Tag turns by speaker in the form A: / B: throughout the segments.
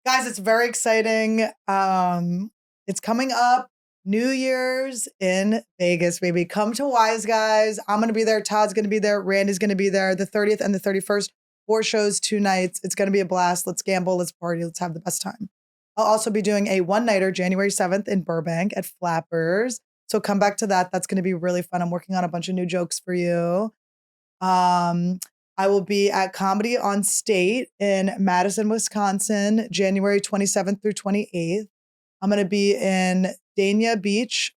A: Guys, it's very exciting. It's coming up. New Year's in Vegas, baby. Come to Wise Guys. I'm going to be there. Todd's going to be there. Randy's going to be there. The 30th and the 31st. 4 shows, 2 nights. It's going to be a blast. Let's gamble. Let's party. Let's have the best time. I'll also be doing a one-nighter January 7th in Burbank at Flappers. So come back to that. That's going to be really fun. I'm working on a bunch of new jokes for you. I will be at Comedy on State in Madison, Wisconsin, January 27th through 28th. I'm going to be in Dania Beach,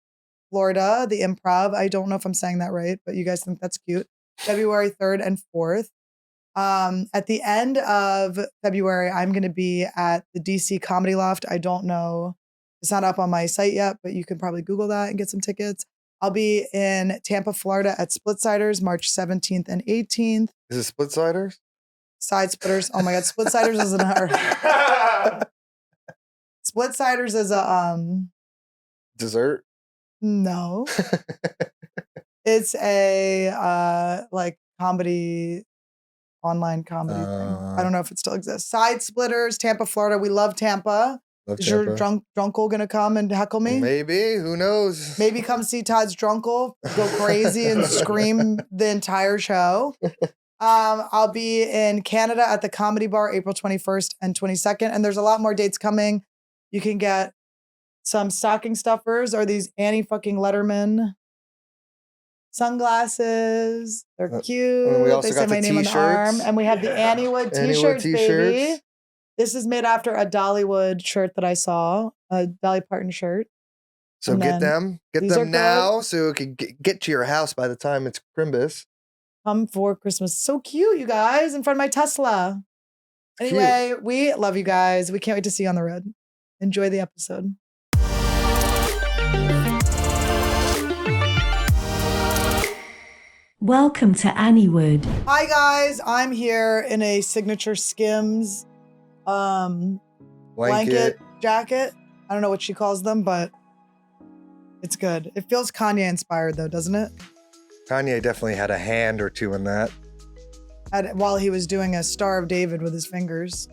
A: Florida, the Improv. I don't know if I'm saying that right, but you guys think that's cute. February 3rd and 4th. At the end of February, I'm going to be at the DC Comedy Loft. I don't know. It's not up on my site yet, but you can probably Google that and get some tickets. I'll be in Tampa, Florida at Split Siders, March 17th and 18th.
B: Is it Split Siders?
A: Side Splitters. Oh my God. Split Siders is Split Siders is a
B: dessert?
A: No. It's a like comedy, online comedy thing. I don't know if it still exists. Side Splitters, Tampa, Florida. We love Tampa. Is your drunkle gonna come and heckle me?
B: Maybe. Who knows?
A: Maybe come see Todd's drunkle, go crazy and scream the entire show. I'll be in Canada at the Comedy Bar April 21st and 22nd. And there's a lot more dates coming. You can get some stocking stuffers or these Annie fucking Lederman sunglasses. They're cute.
B: We also
A: they
B: got
A: say my name on the arm. And we have the AnnieWood t-shirts, baby. This is made after a Dollywood shirt that I saw, a Dolly Parton shirt.
B: So get them now so it can get to your house by the time it's Crimbus.
A: Come for Christmas. So cute, you guys, in front of my Tesla. Anyway, we love you guys. We can't wait to see you on the road. Enjoy the episode.
C: Welcome to AnnieWood.
A: Hi guys, I'm here in a signature Skims blanket jacket. I don't know what she calls them, but it's good. It feels Kanye inspired though, doesn't it?
B: Kanye definitely had a hand or two in that.
A: While he was doing a Star of David with his fingers.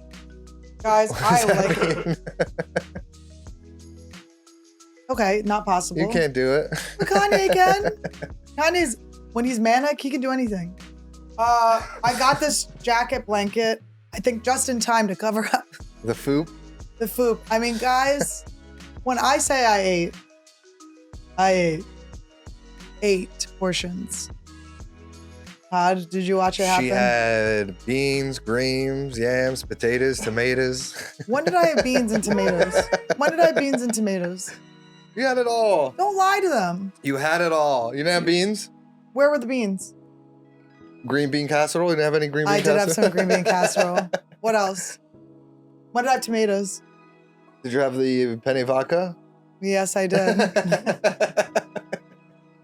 A: Guys, I like it. Okay, not possible.
B: You can't do it.
A: But Kanye can. Kanye's, when he's manic, he can do anything. I got this jacket blanket, I think just in time to cover up.
B: The foop?
A: The foop. I mean, guys, when I say I ate 8 portions. Todd, did you watch it happen?
B: She had beans, greens, yams, potatoes, tomatoes.
A: When did I have beans and tomatoes? When did I have beans and tomatoes?
B: You had it all.
A: Don't lie to them.
B: You had it all. You didn't have beans?
A: Where were the beans?
B: Green bean casserole? You didn't have any green bean casserole?
A: I did have some green bean casserole. What else? When did I have tomatoes?
B: Did you have the penne vodka?
A: Yes, I did.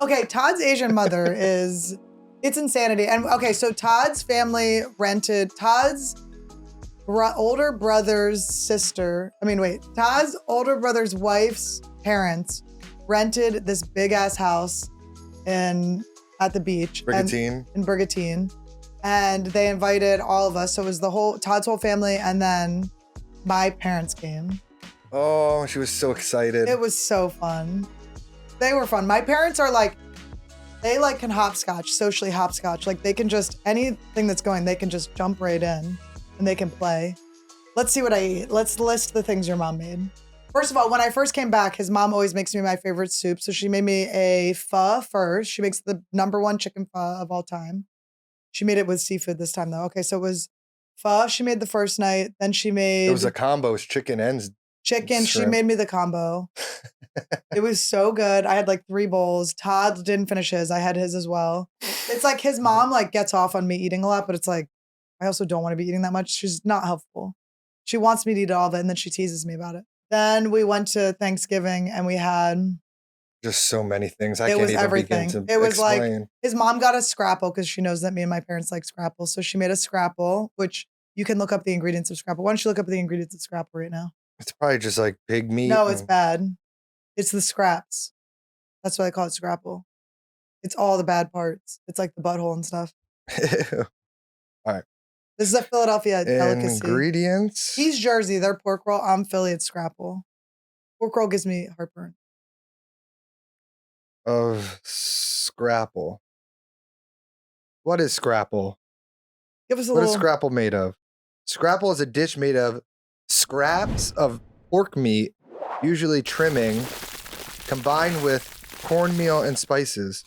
A: Okay, Todd's Asian mother is... It's insanity. And okay, so Todd's family rented Todd's older brother's sister. Todd's older brother's wife's parents rented this big ass house at the beach.
B: Brigantine.
A: In Brigantine. And they invited all of us. So it was Todd's whole family. And then my parents came.
B: Oh, she was so excited.
A: It was so fun. They were fun. My parents are like, they like can hopscotch, socially hopscotch. Like they can just, anything that's going, they can just jump right in and they can play. Let's see what I ate. Let's list the things your mom made. First of all, when I first came back, his mom always makes me my favorite soup. So she made me a pho first. She makes the #1 chicken pho of all time. She made it with seafood this time though. Okay, so it was pho she made the first night. Then she made...
B: It was a combo. It was chicken and
A: chicken.
B: shrimp.
A: She made me the combo. It was so good. I had like 3 bowls. Todd didn't finish his. I had his as well. It's like his mom like gets off on me eating a lot, but it's like, I also don't want to be eating that much. She's not helpful. She wants me to eat all of it and then she teases me about it. Then we went to Thanksgiving and we had...
B: Just so many things. I
A: it
B: can't
A: was
B: even
A: everything.
B: begin to
A: It was
B: explain.
A: like, his mom got a scrapple because she knows that me and my parents like scrapple. So she made a scrapple, which you can look up the ingredients of scrapple. Why don't you look up the ingredients of scrapple right now?
B: It's probably just like pig meat.
A: No, it's bad. It's the scraps. That's why I call it scrapple. It's all the bad parts. It's like the butthole and stuff.
B: All right.
A: This is a Philadelphia delicacy.
B: Ingredients.
A: He's Jersey. They're pork roll. I'm Philly. It's scrapple. Pork roll gives me heartburn.
B: Of scrapple. What is scrapple?
A: Give us a
B: What
A: little.
B: is scrapple made of? Scrapple is a dish made of scraps of pork meat, usually trimming, combined with cornmeal and spices.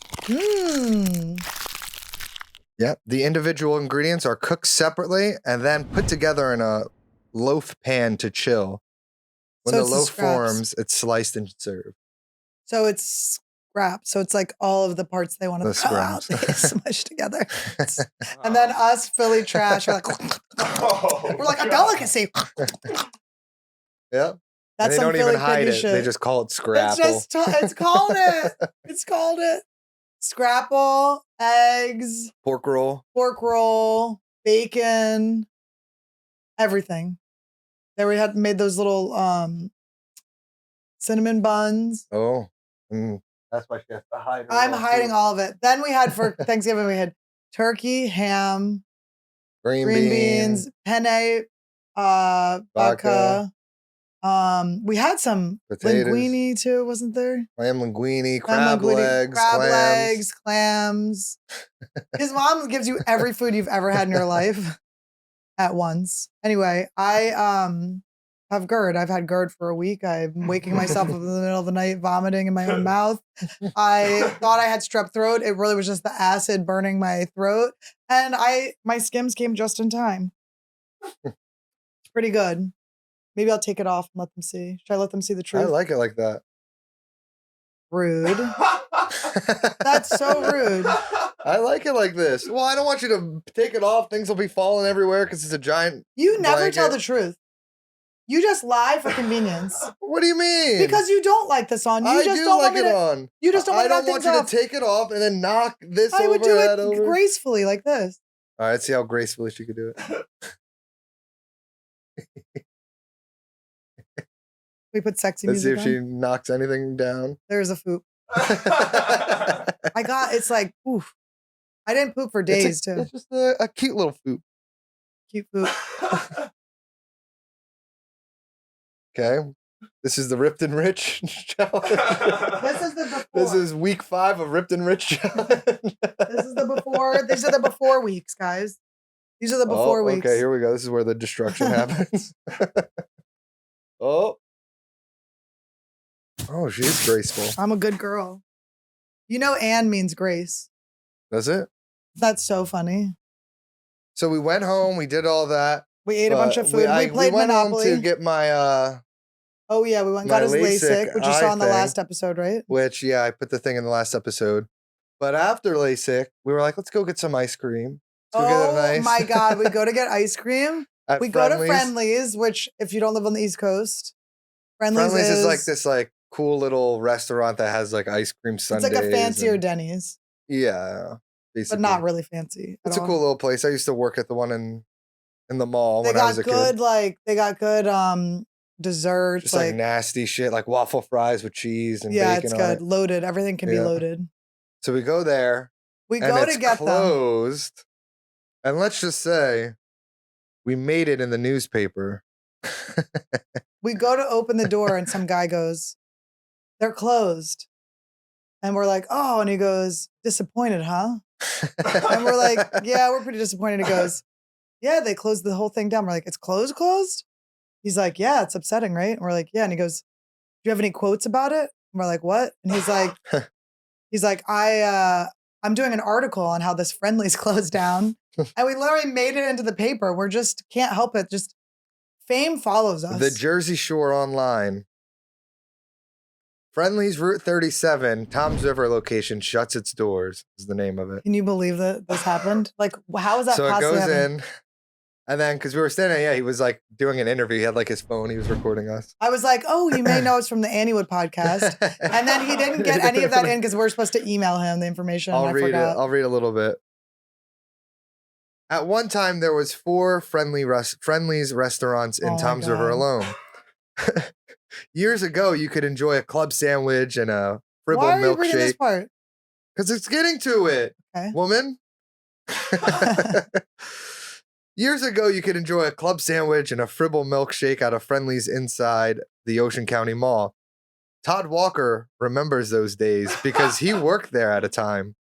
B: Yep. The individual ingredients are cooked separately and then put together in a loaf pan to chill. When
A: So
B: the
A: it's the
B: loaf
A: scraps.
B: forms, it's sliced and served.
A: So it's scrap. So it's like all of the parts they want to
B: The
A: throw out,
B: scraps.
A: they get smushed together. And then us Philly trash are like, we're like a delicacy.
B: Yep.
A: That's
B: And they
A: some
B: don't
A: Philly
B: even hide
A: piggy
B: it.
A: shit.
B: They just call it scrapple.
A: It's called it. It's called it. Scrapple, eggs,
B: Pork roll.
A: pork roll, bacon, everything. Then we had made those little cinnamon buns.
B: Oh. That's why she has to hide her
A: I'm
B: little
A: hiding
B: food.
A: all of it. Then we had for Thanksgiving, we had turkey, ham,
B: Green
A: beans, penne, vodka. We had some
B: Potatoes.
A: linguine too, wasn't there?
B: Lamb linguine,
A: Lamb
B: crab
A: linguine,
B: legs,
A: crab
B: clams.
A: legs, clams. His mom gives you every food you've ever had in your life at once. Anyway, I have GERD. I've had GERD for a week. I'm waking myself up in the middle of the night, vomiting in my own mouth. I thought I had strep throat. It really was just the acid burning my throat. And my Skims came just in time. It's pretty good. Maybe I'll take it off and let them see. Should I let them see the
B: I
A: truth?
B: like it like that.
A: Rude. That's so rude.
B: I like it like this. Well, I don't want you to take it off. Things will be falling everywhere because it's a giant.
A: You never tell
B: blanket.
A: the truth. You just lie for convenience.
B: What do you mean?
A: Because you don't like this on. You
B: I
A: just
B: do
A: don't
B: like
A: want me
B: it
A: to.
B: on.
A: You just don't
B: I
A: want to knock
B: don't want
A: things
B: you
A: off.
B: to take it off and then knock this
A: I
B: over
A: would do
B: that
A: it
B: over.
A: gracefully like this.
B: All right, let's see how gracefully she could do it.
A: We put sexy
B: Let's see
A: music
B: if
A: on.
B: she knocks anything down.
A: There's a poop. It's like, oof. I didn't poop for days too.
B: It's just a cute little food.
A: Cute poop.
B: Okay. This is the Ripped and Rich challenge.
A: This is the before.
B: This is week 5 of Ripped and Rich challenge.
A: This is the before. These are the before weeks, guys. These are the before weeks.
B: Okay, here we go. This is where the destruction happens. Oh, she's graceful.
A: I'm a good girl. You know, Anne means grace.
B: Does it?
A: That's so funny.
B: So we went home. We did all that.
A: We ate a bunch of food. We played
B: went
A: Monopoly.
B: home to get my
A: Oh yeah, we went and
B: my
A: got his
B: LASIK
A: LASIK, which you
B: eye
A: saw in the
B: thing.
A: last episode, right?
B: which I put the thing in the last episode. But after LASIK, we were like, let's go get some ice cream. Let's go get a
A: Oh
B: nice
A: my God, we go to get ice cream.
B: at
A: We go to
B: Friendly's.
A: Friendly's, which if you don't live on the East Coast, Friendly's
B: is like this like cool little restaurant that has like ice cream
A: It's
B: sundaes.
A: like a fancier
B: and-
A: Denny's,
B: Yeah, basically.
A: but not really fancy.
B: It's
A: at
B: a
A: all.
B: cool little place. I used to work at the one in the mall
A: They
B: when I was
A: got
B: a
A: good,
B: kid.
A: they got good desserts.
B: Just like nasty shit, like waffle fries with cheese and
A: yeah,
B: bacon
A: it's
B: on
A: good.
B: it.
A: Loaded. Everything can be
B: Yeah.
A: loaded.
B: So we go there.
A: We
B: and
A: go
B: it's
A: to get them.
B: closed. And let's just say we made it in the newspaper.
A: We go to open the door and some guy goes, "They're closed." And we're like, "Oh," and he goes, "Disappointed, huh?" And we're like, "Yeah, we're pretty disappointed." He goes, "Yeah, they closed the whole thing down." We're like, "It's closed?" He's like, "Yeah, it's upsetting, right?" And we're like, "Yeah." And he goes, "Do you have any quotes about it?" And we're like, "What?" And he's like, I'm doing an article on how this Friendly's closed down." And we literally made it into the paper. We're just can't help it. Just fame follows us.
B: The Jersey Shore Online. Friendly's Route 37, Tom's River location shuts its doors is the name of it.
A: Can you believe that this happened? Like, how is that
B: So it
A: possibly
B: goes
A: happening?
B: in. And then, because we were standing, he was like doing an interview. He had like his phone. He was recording us.
A: I was like, "Oh, you may know it's from the AnnieWood podcast." And then he didn't get any of that in because we're supposed to email him the information.
B: I'll
A: and I
B: read
A: forgot.
B: it. I'll read a little bit. At one time, there was 4 Friendly's restaurants in
A: Oh my
B: Tom's River
A: God.
B: alone. Years ago, you could enjoy a club sandwich and a Fribble
A: Why are you reading this
B: milkshake.
A: part?
B: Because it's getting to it,
A: Okay.
B: woman. Years ago, you could enjoy a club sandwich and a Fribble milkshake at a Friendly's inside the Ocean County Mall. Todd Walker remembers those days because he worked there at a time.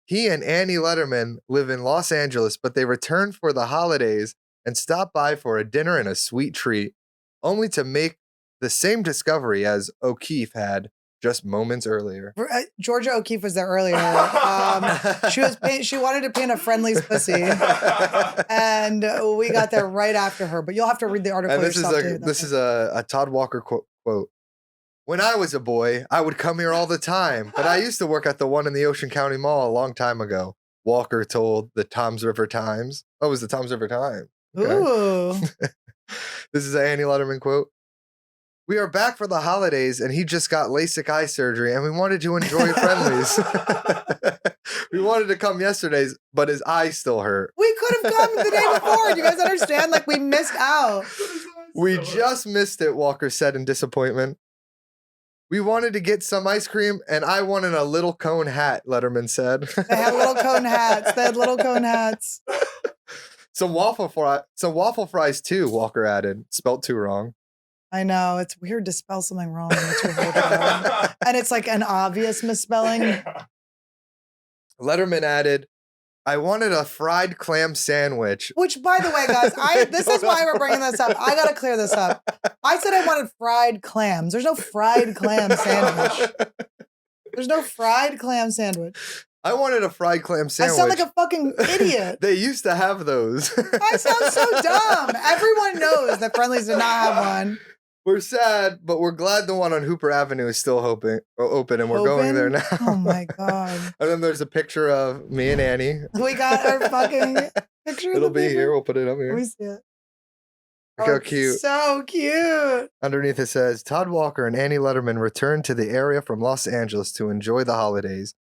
B: He and Annie Lederman live in Los Angeles, but they return for the holidays and stop by for a dinner and a sweet treat, only to make the same discovery as O'Keefe had just moments earlier.
A: Georgia O'Keefe was there earlier. She wanted to paint a Friendly's pussy, and we got there right after her. But you'll have to read the article
B: And
A: yourself.
B: This is a Todd Walker quote. When I was a boy, I would come here all the time, but I used to work at the one in the Ocean County Mall a long time ago. Walker told the Toms River Times. Oh, it was the Toms River Times. Okay.
A: Ooh.
B: This is an Annie Lederman quote. We are back for the holidays, and he just got LASIK eye surgery, and we wanted to enjoy Friendly's. We wanted to come yesterday, but his eye still hurt.
A: We could have come the day before. Do you guys understand? Like, we missed out.
B: We just missed it, Walker said in disappointment. We wanted to get some ice cream, and I wanted a little cone hat, Letterman said.
A: They had little cone hats. They had little cone hats.
B: Some waffle fries too, Walker added. Spelt too wrong.
A: I know. It's weird to spell something wrong. And it's like an obvious misspelling.
B: Letterman added, I wanted a fried clam sandwich.
A: Which, by the way, guys, this is why we're bringing this up. I got to clear this up. I said I wanted fried clams. There's no fried clam sandwich. There's no fried clam sandwich.
B: I wanted a fried clam sandwich.
A: I sound like a fucking idiot.
B: They used to have those.
A: I sound so dumb. Everyone knows that Friendly's did not have one.
B: We're sad, but we're glad the one on Hooper Avenue is still open, and we're going there now.
A: Oh my God.
B: And then there's a picture of me and Annie.
A: We got our fucking picture.
B: It'll be here. We'll put it up here.
A: Let me see it.
B: Look how cute.
A: So cute.
B: Underneath it says, Todd Walker and Annie Letterman returned to the area from Los Angeles to enjoy the holidays.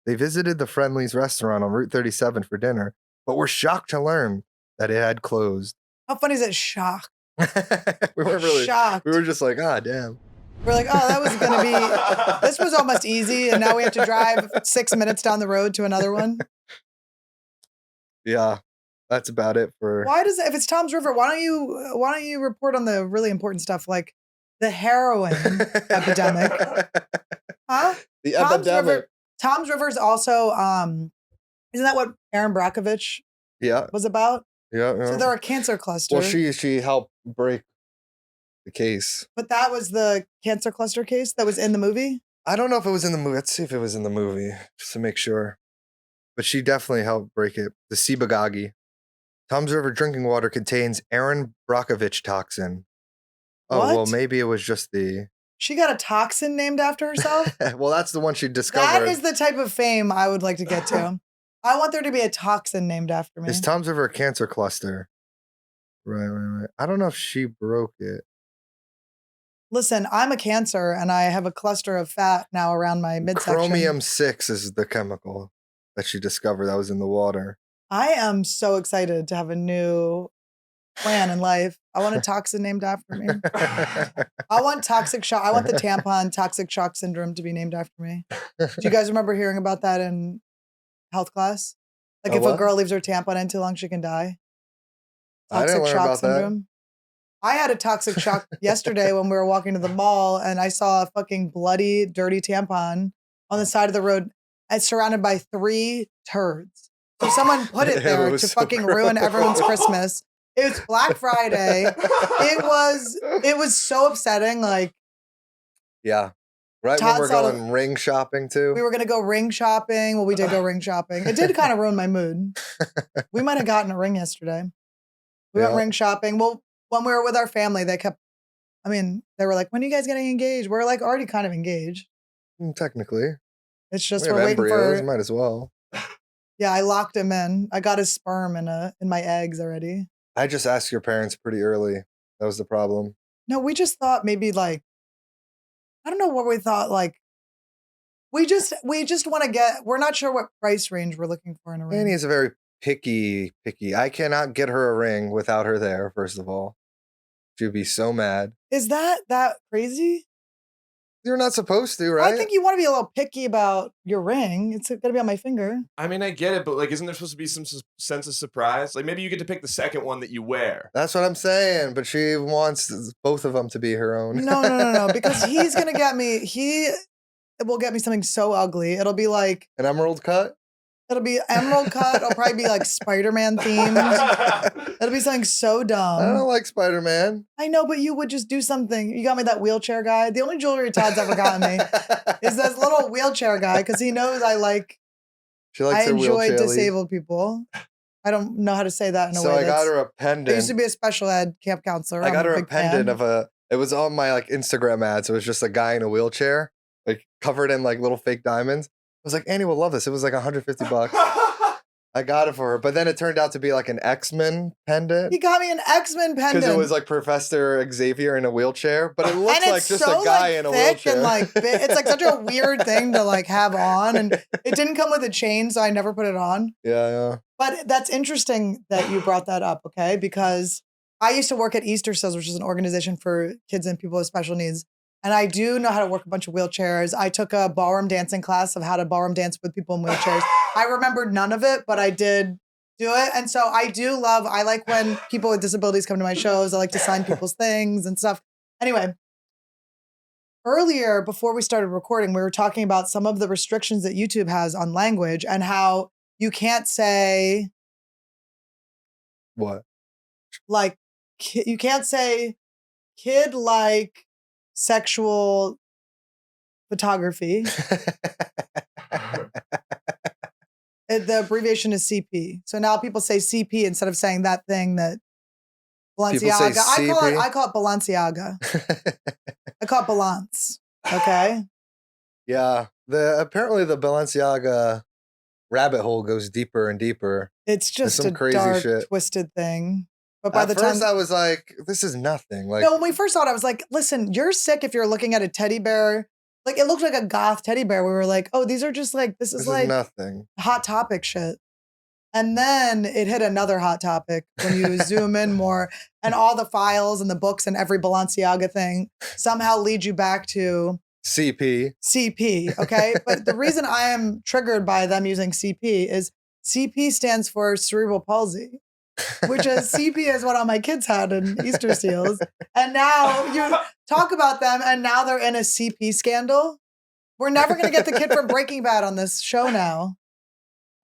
B: They visited the Friendly's restaurant on Route 37 for dinner, but were shocked to learn that it had closed.
A: How funny is it? Shock.
B: We weren't really
A: shocked.
B: We were just like, damn.
A: We're like, oh, that was going to be, this was almost easy. And now we have to drive 6 minutes down the road to another one.
B: Yeah, that's about it for.
A: If it's Tom's River, why don't you report on the really important stuff like the heroin epidemic? Huh?
B: The epidemic.
A: Tom's River is also, isn't that what Aaron Brockovich was about?
B: Yeah.
A: So they're a cancer cluster.
B: Well, she helped break the case.
A: But that was the cancer cluster case that was in the movie?
B: I don't know if it was in the movie. Let's see if it was in the movie, just to make sure. But she definitely helped break it. The Sibagagi. Tom's River drinking water contains Aaron Brockovich toxin. Oh,
A: what?
B: Well, maybe it was just the...
A: She got a toxin named after herself?
B: Well, that's the one she discovered.
A: That is the type of fame I would like to get to. I want there to be a toxin named after me.
B: Is Tom's River a cancer cluster? Right. I don't know if she broke it.
A: Listen, I'm a Cancer, and I have a cluster of fat now around my midsection.
B: Chromium-6 is the chemical that she discovered that was in the water.
A: I am so excited to have a new plan in life. I want a toxin named after me. I want toxic shock. I want the tampon toxic shock syndrome to be named after me. Do you guys remember hearing about that in health class? Like if a girl leaves her tampon in too long, she can die. Toxic shock syndrome. I had a toxic shock yesterday when we were walking to the mall and I saw a fucking bloody, dirty tampon on the side of the road and surrounded by 3 turds. So someone put it there to fucking ruin everyone's Christmas. It was Black Friday. It was so upsetting. Like,
B: yeah. Right when we're going ring shopping too.
A: We were going to go ring shopping. Well, we did go ring shopping. It did kind of ruin my mood. We might have gotten a ring yesterday. We went ring shopping. Well, when we were with our family, they were like, when are you guys getting engaged? We're like already kind of engaged.
B: Technically.
A: It's just we're waiting for.
B: Might as well.
A: Yeah, I locked him in. I got his sperm in my eggs already.
B: I just asked your parents pretty early. That was the problem.
A: No, we just thought maybe like, I don't know what we thought. Like, we just want to we're not sure what price range we're looking for in a ring.
B: Annie is a very picky. I cannot get her a ring without her there, first of all. She'd be so mad.
A: Is that crazy?
B: You're not supposed to, right?
A: I think you want to be a little picky about your ring. It's going to be on my finger.
D: I mean, I get it, but like, isn't there supposed to be some sense of surprise? Like, maybe you get to pick the second one that you wear.
B: That's what I'm saying. But she wants both of them to be her own.
A: No. Because he's going to get me. He will get me something so ugly. It'll be like
B: An emerald cut?
A: It'll be emerald cut. It'll probably be like Spider-Man themed. It'll be something so dumb.
B: I don't like Spider-Man.
A: I know, but you would just do something. You got me that wheelchair guy. The only jewelry Todd's ever gotten me is this little wheelchair guy because he knows I enjoy disabled people. I don't know how to say that in a way.
B: So I got her a pendant.
A: I used to be a special ed camp counselor.
B: I got her a pendant
A: fan.
B: it was on my like Instagram ads. It was just a guy in a wheelchair, like covered in like little fake diamonds. I was like, Annie will love this. It was like $150. I got it for her, but then it turned out to be like an X-Men pendant.
A: He got me an X-Men pendant
B: because it was like Professor Xavier in a wheelchair, but it looks
A: and
B: like just so, a guy in a wheelchair.
A: And like it's like such a weird thing to like have on, and it didn't come with a chain, so I never put it on.
B: Yeah.
A: But that's interesting that you brought that up, okay? Because I used to work at Easter Seals, which is an organization for kids and people with special needs. And I do know how to work a bunch of wheelchairs. I took a ballroom dancing class of how to ballroom dance with people in wheelchairs. I remembered none of it, but I did do it. And so I like when people with disabilities come to my shows. I like to sign people's things and stuff. Anyway, earlier, before we started recording, we were talking about some of the restrictions that YouTube has on language and how you can't say...
B: What?
A: Like, you can't say kid like... sexual photography. The abbreviation is CP. So now people say CP instead of saying that thing that Balenciaga. I call it Balenciaga. I call it Balance. Okay.
B: Yeah. Apparently the Balenciaga rabbit hole goes deeper and deeper.
A: It's just
B: some
A: a
B: crazy
A: dark,
B: shit.
A: twisted thing. But by the
B: first
A: time
B: I was like, this is nothing. Like,
A: no, when we first saw it, I was like, listen, you're sick if you're looking at a teddy bear. Like, it looked like a goth teddy bear. We were like, oh, these are just like, this is like
B: nothing.
A: Hot Topic shit. And then it hit another hot topic when you zoom in more, and all the files and the books and every Balenciaga thing somehow lead you back to CP, okay? But the reason I am triggered by them using CP is CP stands for cerebral palsy, which is CP is what all my kids had in Easter Seals. And now you talk about them, and now they're in a CP scandal. We're never going to get the kid from Breaking Bad on this show now.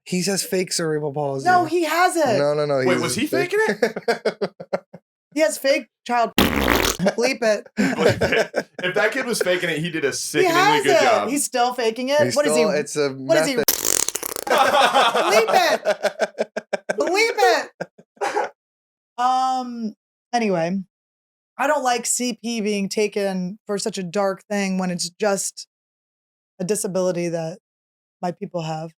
B: He says fake cerebral palsy.
A: No, he hasn't.
B: No.
D: Wait, was he faking it?
A: He has fake child. Bleep it.
D: If that kid was faking it, he did a sickeningly good job.
A: He's still faking it. What is he?
B: It's a
A: what is he? Bleep it. Bleep it. Anyway, I don't like CP being taken for such a dark thing when it's just a disability that my people have.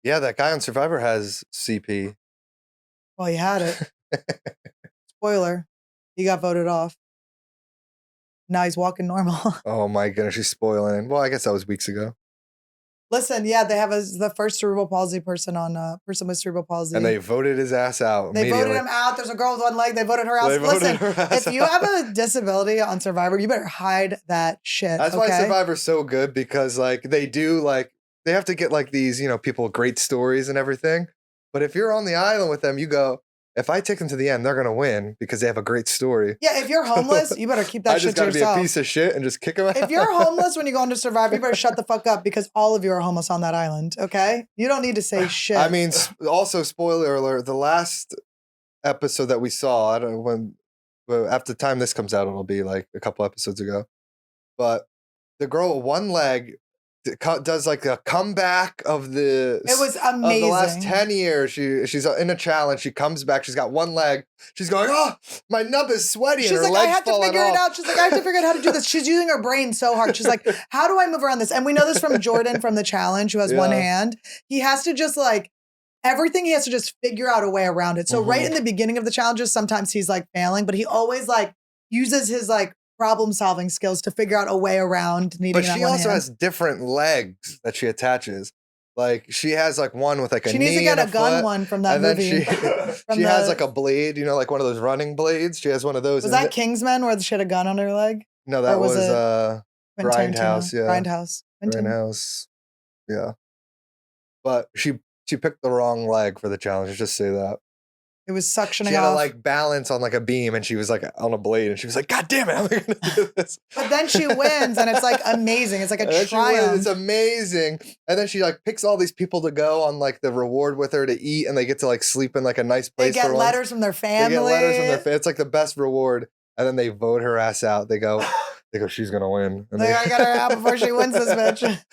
B: Yeah, that guy on Survivor has CP.
A: Well, he had it. Spoiler, he got voted off. Now he's walking normal.
B: Oh my goodness, she's spoiling. Well, I guess that was weeks ago.
A: Listen, yeah, they have the first cerebral palsy person with cerebral palsy.
B: And they voted his ass out.
A: They voted him out. There's a girl with one leg. They voted her out. Listen, if you have a disability on Survivor, you better hide that shit.
B: That's why Survivor's so good, because like they have to get like these, people with great stories and everything. But if you're on the island with them, you go, if I take them to the end, they're going to win because they have a great story.
A: Yeah, if you're homeless, you better keep that shit to yourself. I just got to be
B: a piece of shit and just kick them out.
A: If you're homeless when you go into Survivor, you better shut the fuck up, because all of you are homeless on that island, okay? You don't need to say shit.
B: I mean, also, spoiler alert, the last episode that we saw, I don't know when, after the time this comes out, it'll be like a couple episodes ago. But the girl with one leg does like a comeback of
A: it was amazing.
B: Of the last 10 years. She's in a challenge. She comes back. She's got one leg. She's going, oh, my nub is sweaty.
A: She's
B: and her
A: like, I
B: leg's
A: have to figure it out. She's like, I have to figure out how to do this. She's using her brain so hard. She's like, how do I move around this? And we know this from Jordan from the challenge, who has one hand. He has to just everything he has to just figure out a way around it. So right in the beginning of the challenges, sometimes he's like failing, but he always uses his problem-solving skills to figure out a way around needing that one hand.
B: But she also has different legs that she attaches. Like, she has one with a knee and a foot.
A: She needs to get a gun one from that movie.
B: She has a blade, like one of those running blades. She has one of those.
A: Was that Kingsman where she had a gun on her leg?
B: No, that was
A: Quentin
B: Grindhouse,
A: Tarantino.
B: yeah.
A: Grindhouse. Quentin.
B: Grindhouse. Yeah. But she picked the wrong leg for the challenge. Let's just say that.
A: It was suctioning
B: She had to
A: off.
B: like balance on like a beam and she was like on a blade and she was like, God damn it, how am I gonna do this?
A: But then she wins and it's like amazing. It's like a
B: And then she wins,
A: triumph.
B: it's amazing. And then she like picks all these people to go on like the reward with her to eat and they get to like sleep in like a nice
A: They
B: place.
A: get
B: for once.
A: letters from their family.
B: They get letters from their family. It's like the best reward. And then they vote her ass out. They go, she's gonna win. And
A: I got her out before she wins this bitch.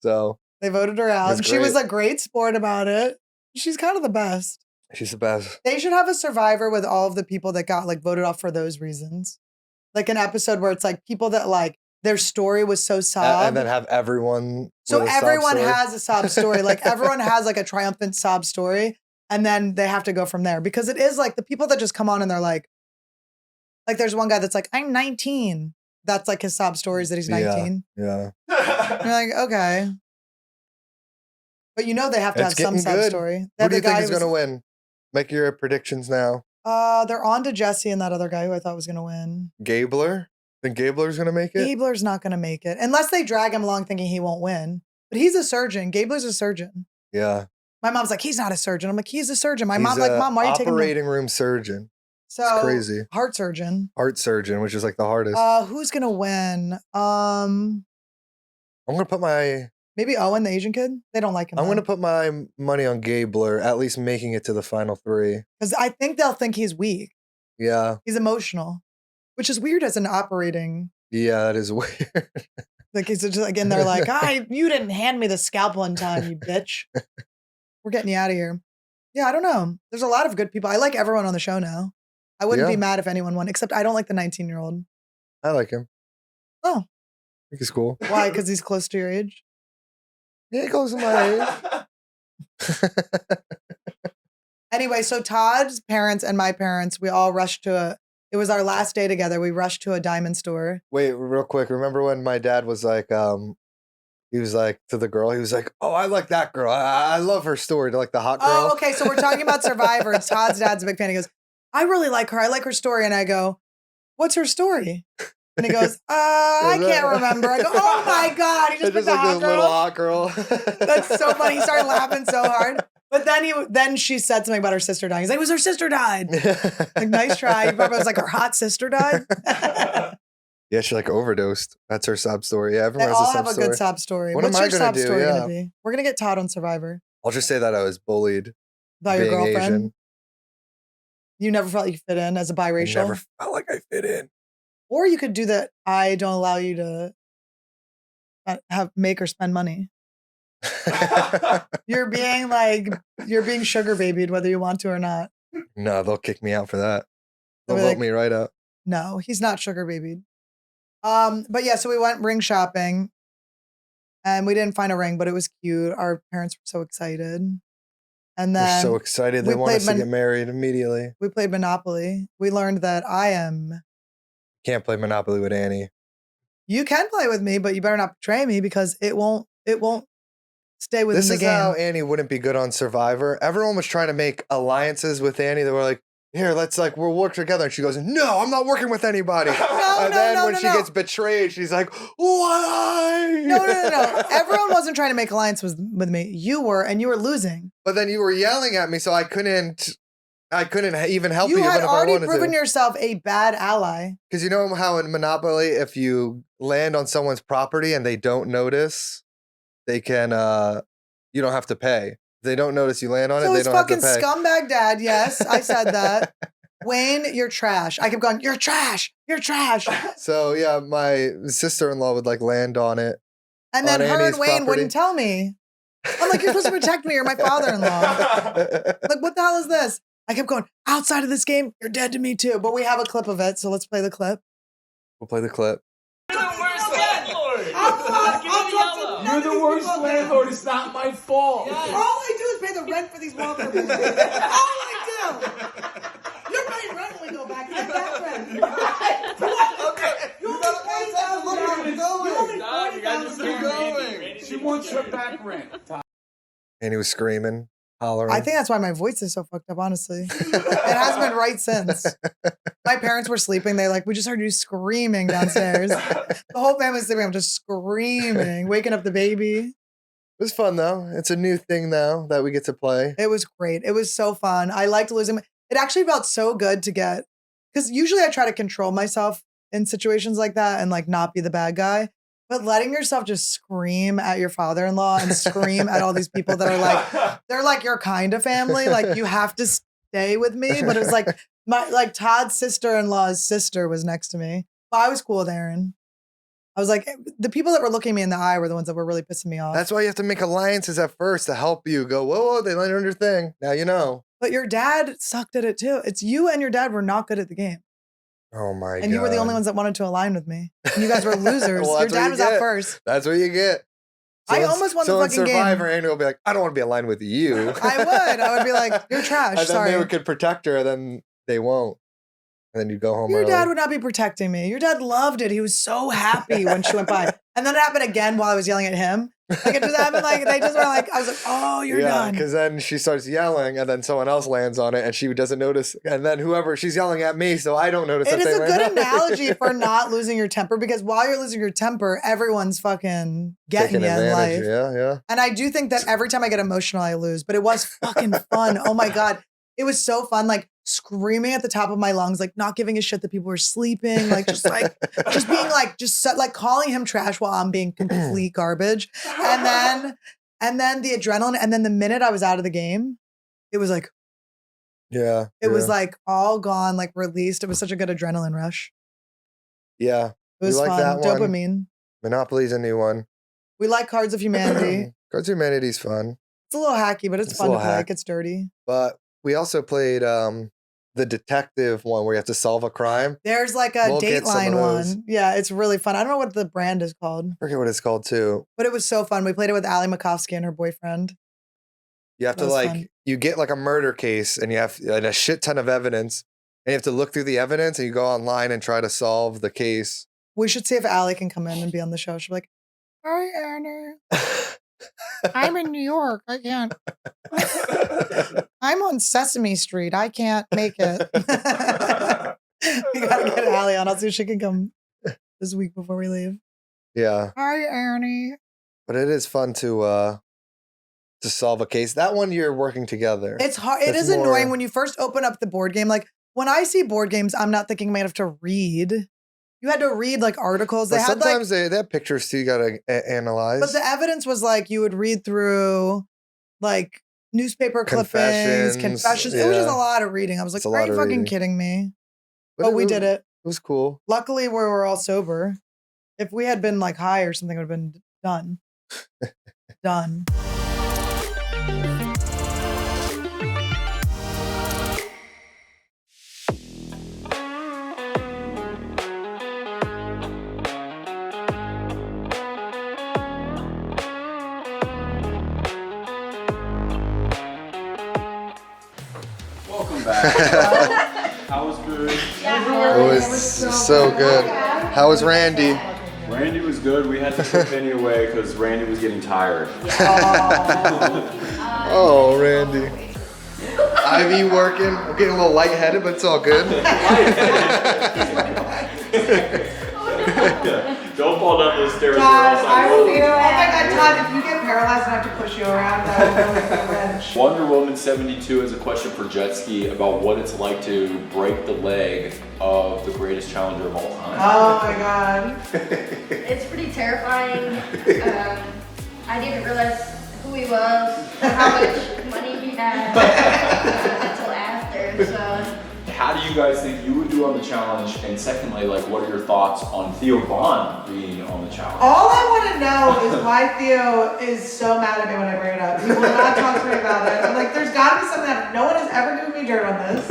B: So
A: They voted her out.
B: That's
A: She was
B: great.
A: a great sport about it. She's kind of the best.
B: she's the best.
A: They should have a Survivor with all of the people that got like voted off for those reasons. Like an episode where it's like people that like their story was so sob.
B: And then have everyone.
A: So
B: with a sob
A: everyone
B: story.
A: has a sob story. Like everyone has like a triumphant sob story. And then they have to go from there. Because it is like the people that just come on and they're like there's one guy that's like, I'm 19. That's like his sob stories that he's 19.
B: Yeah.
A: You're like, okay. But you know they have to
B: It's
A: have some
B: getting
A: sob
B: good.
A: story.
B: Who do you think
A: guy
B: is
A: who was-
B: gonna win? Make your predictions now.
A: They're on to Jesse and that other guy who I thought was gonna win.
B: Gabler? Think Gabler's gonna make it?
A: Gabler's not gonna make it. Unless they drag him along thinking he won't win. But he's a surgeon. Gabler's a surgeon.
B: Yeah.
A: My mom's like, he's not a surgeon. I'm like, he's a surgeon. My
B: He's
A: mom's like,
B: a
A: Mom, why are you taking him?
B: operating room surgeon?
A: So
B: crazy.
A: Heart surgeon.
B: Heart surgeon, which is like the hardest.
A: Who's gonna win?
B: I'm gonna put my
A: Maybe Owen, the Asian kid. They don't like him.
B: I'm gonna put my money on Gabler, at least making it to the final three.
A: because I think they'll think he's weak.
B: Yeah.
A: He's emotional, which is weird as an operating.
B: Yeah, that is weird.
A: Like he's just like in there, like, you didn't hand me the scalpel in time, you bitch. We're getting you out of here. Yeah, I don't know. There's a lot of good people. I like everyone on the show now. I wouldn't be
B: Yeah.
A: mad if anyone won, except I don't like the 19-year-old.
B: I like him.
A: Oh.
B: I think he's cool.
A: Why? Because he's close to your age?
B: Yeah, he goes in my age.
A: Anyway, so Todd's parents and my parents, we all rushed it was our last day together. We rushed to a diamond store.
B: Wait, real quick. Remember when my dad was like, he was like to the girl, he was like, oh, I like that girl. I love her story. To like the hot girl.
A: Oh, okay. So we're talking about Survivor. And Todd's dad's a big fan. He goes, I really like her. I like her story. And I go, what's her story? And he goes, I can't remember. I go, oh my God. He just
B: It's
A: put the hot
B: this little
A: girl.
B: hot girl.
A: That's so funny. He started laughing so hard. But then she said something about her sister dying. He's like, it was her sister died. Like, nice try. He probably was like, her hot sister died.
B: Yeah, she like overdosed. That's her sob story. Yeah,
A: They
B: everyone has
A: all
B: a
A: have
B: sob
A: a
B: story.
A: good sob story.
B: What
A: What's
B: am I
A: your
B: gonna
A: sob
B: do?
A: story
B: Yeah.
A: going to be? We're going to get Todd on Survivor.
B: I'll just say that I was bullied
A: By your
B: being
A: girlfriend.
B: Asian.
A: You never felt you fit in as a
B: I
A: biracial?
B: never felt like I fit in.
A: Or you could do that. I don't allow you to make or spend money. You're being sugar babied whether you want to or not.
B: No, they'll kick me out for that. They'll
A: They'll be
B: vote
A: like,
B: me right out.
A: No, he's not sugar babied. But yeah, so we went ring shopping and we didn't find a ring, but it was cute. Our parents were so excited. And
B: They're
A: then
B: so excited. They
A: we
B: want
A: played
B: us to get married immediately.
A: we played Monopoly. We learned that
B: Can't play Monopoly with Annie.
A: you can play with me, but you better not betray me because it won't stay within
B: This
A: the
B: is
A: game.
B: how Annie wouldn't be good on Survivor. Everyone was trying to make alliances with Annie. They were like, here, we'll work together. And she goes, no, I'm not working with anybody. And then when she gets betrayed, she's like, why?
A: No. Everyone wasn't trying to make alliance with me. You were, and you were losing.
B: But then you were yelling at me, so I couldn't even help you,
A: You
B: even
A: had
B: if I
A: already
B: wanted
A: proven
B: to.
A: yourself a bad ally.
B: Because you know how in Monopoly, if you land on someone's property and they don't notice, they can, you don't have to pay. If they don't notice you land on
A: So
B: it, they
A: it's
B: don't have to
A: fucking
B: pay.
A: scumbag dad. Yes, I said that. Wayne, you're trash. I kept going, you're trash. You're trash.
B: So yeah, my sister-in-law would like land on it.
A: And then
B: On
A: her
B: Annie's
A: and Wayne
B: property.
A: wouldn't tell me. I'm like, you're supposed to protect me. You're my father-in-law. Like, what the hell is this? I kept going, outside of this game, you're dead to me too. But we have a clip of it, so let's play the clip.
B: We'll play the clip.
E: You're the worst landlord. It's not my fault.
A: All I do is pay the rent for these Walker movies. All I do. You're paying rent when we go back. Get that rent. You only $40,000.
E: She wants her back rent.
B: And he was screaming. Hollering.
A: I think that's why my voice is so fucked up, honestly. It has been right since. My parents were sleeping. They we just heard you screaming downstairs. The whole family's sleeping. I'm just screaming, waking up the baby.
B: It was fun, though. It's a new thing now that we get to play.
A: It was great. It was so fun. I liked losing. It actually felt so good to get, because usually I try to control myself in situations like that and not be the bad guy. But letting yourself just scream at your father-in-law and scream at all these people that are they're your kind of family. You have to stay with me. But it was Todd's sister-in-law's sister was next to me. But I was cool with Aaron. I was the people that were looking me in the eye were the ones that were really pissing me off.
B: That's why you have to make alliances at first to help you go, whoa, they learned their thing. Now you know.
A: But your dad sucked at it too. It's you and your dad were not good at the game.
B: Oh my God.
A: And you were the only ones that wanted to align with me. And you guys were losers.
B: Well,
A: your dad was out first.
B: That's what you get.
A: I almost won the fucking game.
B: Survivor, Andrew will be like, I don't want to be aligned with you.
A: I would be like, you're trash.
B: And
A: Sorry.
B: then they could protect her, and then they won't. And then you go home
A: Your
B: early.
A: dad would not be protecting me. Your dad loved it. He was so happy when she went by. And then it happened again while I was yelling at him. It just happened they just were I was like, oh, you're done.
B: Because then she starts yelling, and then someone else lands on it, and she doesn't notice. And then she's yelling at me, so I don't notice.
A: It is a good analogy for not losing your temper, because while you're losing your temper, everyone's fucking getting you in life.
B: Yeah.
A: And I do think that every time I get emotional, I lose. But it was fucking fun. Oh my God. It was so fun, screaming at the top of my lungs, not giving a shit that people were sleeping, just being calling him trash while I'm being complete garbage. And then the adrenaline. And then the minute I was out of the game, it was
B: yeah.
A: It was all gone, released. It was such a good adrenaline rush.
B: Yeah.
A: It was fun.
B: That one.
A: Dopamine.
B: Monopoly's a new one.
A: We like Cards of Humanity.
B: Cards of Humanity's fun.
A: It's a little hacky, but it's fun to play. It gets dirty.
B: But we also played the detective one where you have to solve a crime.
A: There's a Dateline one. Yeah, it's really fun. I don't know what the brand is called.
B: I forget what it's called too.
A: But it was so fun. We played it with Allie Makovsky and her boyfriend.
B: You have to you get a murder case and you have a shit ton of evidence. And you have to look through the evidence and you go online and try to solve the case.
A: We should see if Allie can come in and be on the show. She'll be like, hi, Annie. I'm in New York. I can't. I'm on Sesame Street. I can't make it. We gotta get Allie on. I'll see if she can come this week before we leave.
B: Yeah.
A: Hi, Annie.
B: But it is fun to solve a case. That one you're working together.
A: It's hard. It is annoying when you first open up the board game. When I see board games, I'm not thinking I might have to read. You had to read articles.
B: But sometimes they have pictures too. You gotta analyze.
A: But the evidence was you would read through newspaper clippings, confessions.
B: Yeah.
A: It was just a lot of reading. I was like, are you fucking kidding me? But we did it.
B: It was cool.
A: Luckily, we were all sober. If we had been high or something, it would have been done. Done.
E: How was food?
B: It was so good. How was Randy?
E: Randy was good. We had to put Vinny away because Randy was getting tired.
B: Oh, Randy. Ivy working. I'm getting a little lightheaded, but it's all good.
E: Don't fall down those stairs.
A: Todd, I will feel. Oh my God, Todd, if you get paralyzed and I have to push you around, that will really be a wrench.
E: Wonder Woman 72 has a question for Jet Ski about what it's like to break the leg of the greatest challenger of all time.
A: Oh my God.
F: It's pretty terrifying. I didn't realize who he was or how much money he had until after. So.
E: How do you guys think you would do on the challenge? And secondly, what are your thoughts on Theo Vaughn being on the challenge?
A: All I want to know is why Theo is so mad at me when I bring it up. He will not talk to me about it. I'm there's got to be something that no one has ever given me dirt on this.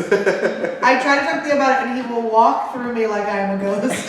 A: I try to talk to Theo about it, and he will walk through me like I am a ghost.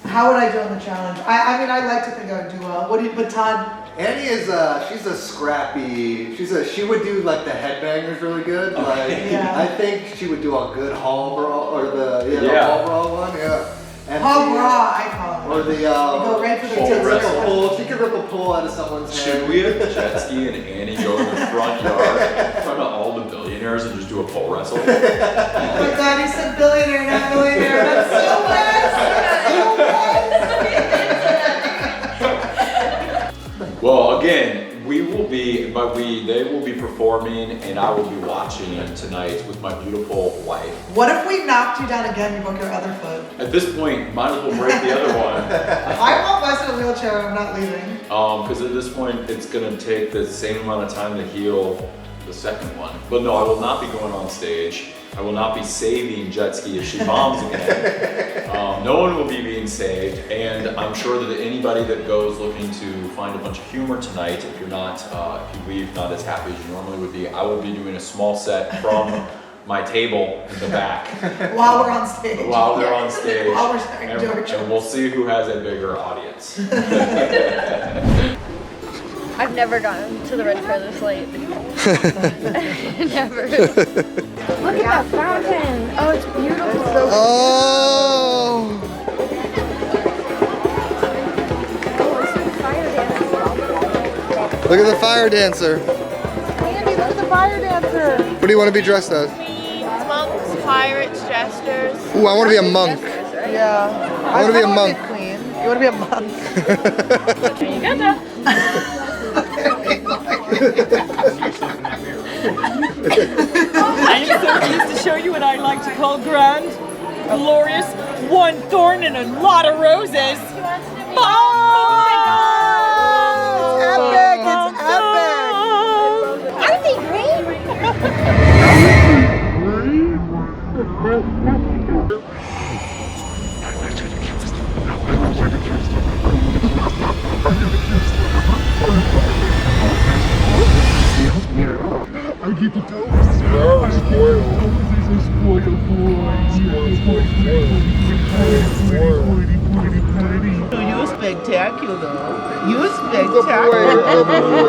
A: How would I do on the challenge? I mean, I like to think I would do well. But Todd?
B: Annie is she's a scrappy. She would do the headbangers really good.
A: Yeah.
B: I think she would do a good hall brawl or the hall brawl one. Yeah. And
A: Hall brawl, I call it.
B: Or the
A: Go right for the
E: Pole
A: tits.
E: wrestle.
B: pole. She could rip a pole out of someone's
E: Should
B: hand.
E: we have Jet Ski and Annie go in the front yard in front of all the billionaires and just do a pole wrestle?
A: Oh my God, you said billionaire, not millionaire. That's so bad.
E: Well, again, they will be performing, and I will be watching tonight with my beautiful wife.
A: What if we knocked you down again and you broke your other foot?
E: At this point, might as well break the other one.
A: I want Wes in a wheelchair. I'm not leaving.
E: Because at this point, it's gonna take the same amount of time to heal the second one. But no, I will not be going on stage. I will not be saving Jet Ski if she bombs again. No one will be being saved, and I'm sure that anybody that goes looking to find a bunch of humor tonight, if you leave not as happy as you normally would be, I will be doing a small set from my table in the back.
A: While we're on stage.
E: While they're on stage.
A: While we're starting George.
E: And we'll see who has a bigger audience.
F: I've never gotten to the red chair this late. Never. Look at that fountain. Oh, it's beautiful.
B: Oh! Look at the fire dancer.
G: Andy, look at the fire dancer.
B: What do you want to be dressed as?
G: Monks, pirates, jesters.
B: Ooh, I want to be a monk.
G: Yeah.
B: I want to be a monk.
G: Queen. You want to be a monk? You got that.
H: I am so pleased to show you what I like to call grand, glorious, one thorn and a lot of roses.
A: Epic! It's epic!
F: Aren't they great?
G: You're spectacular. You're spectacular.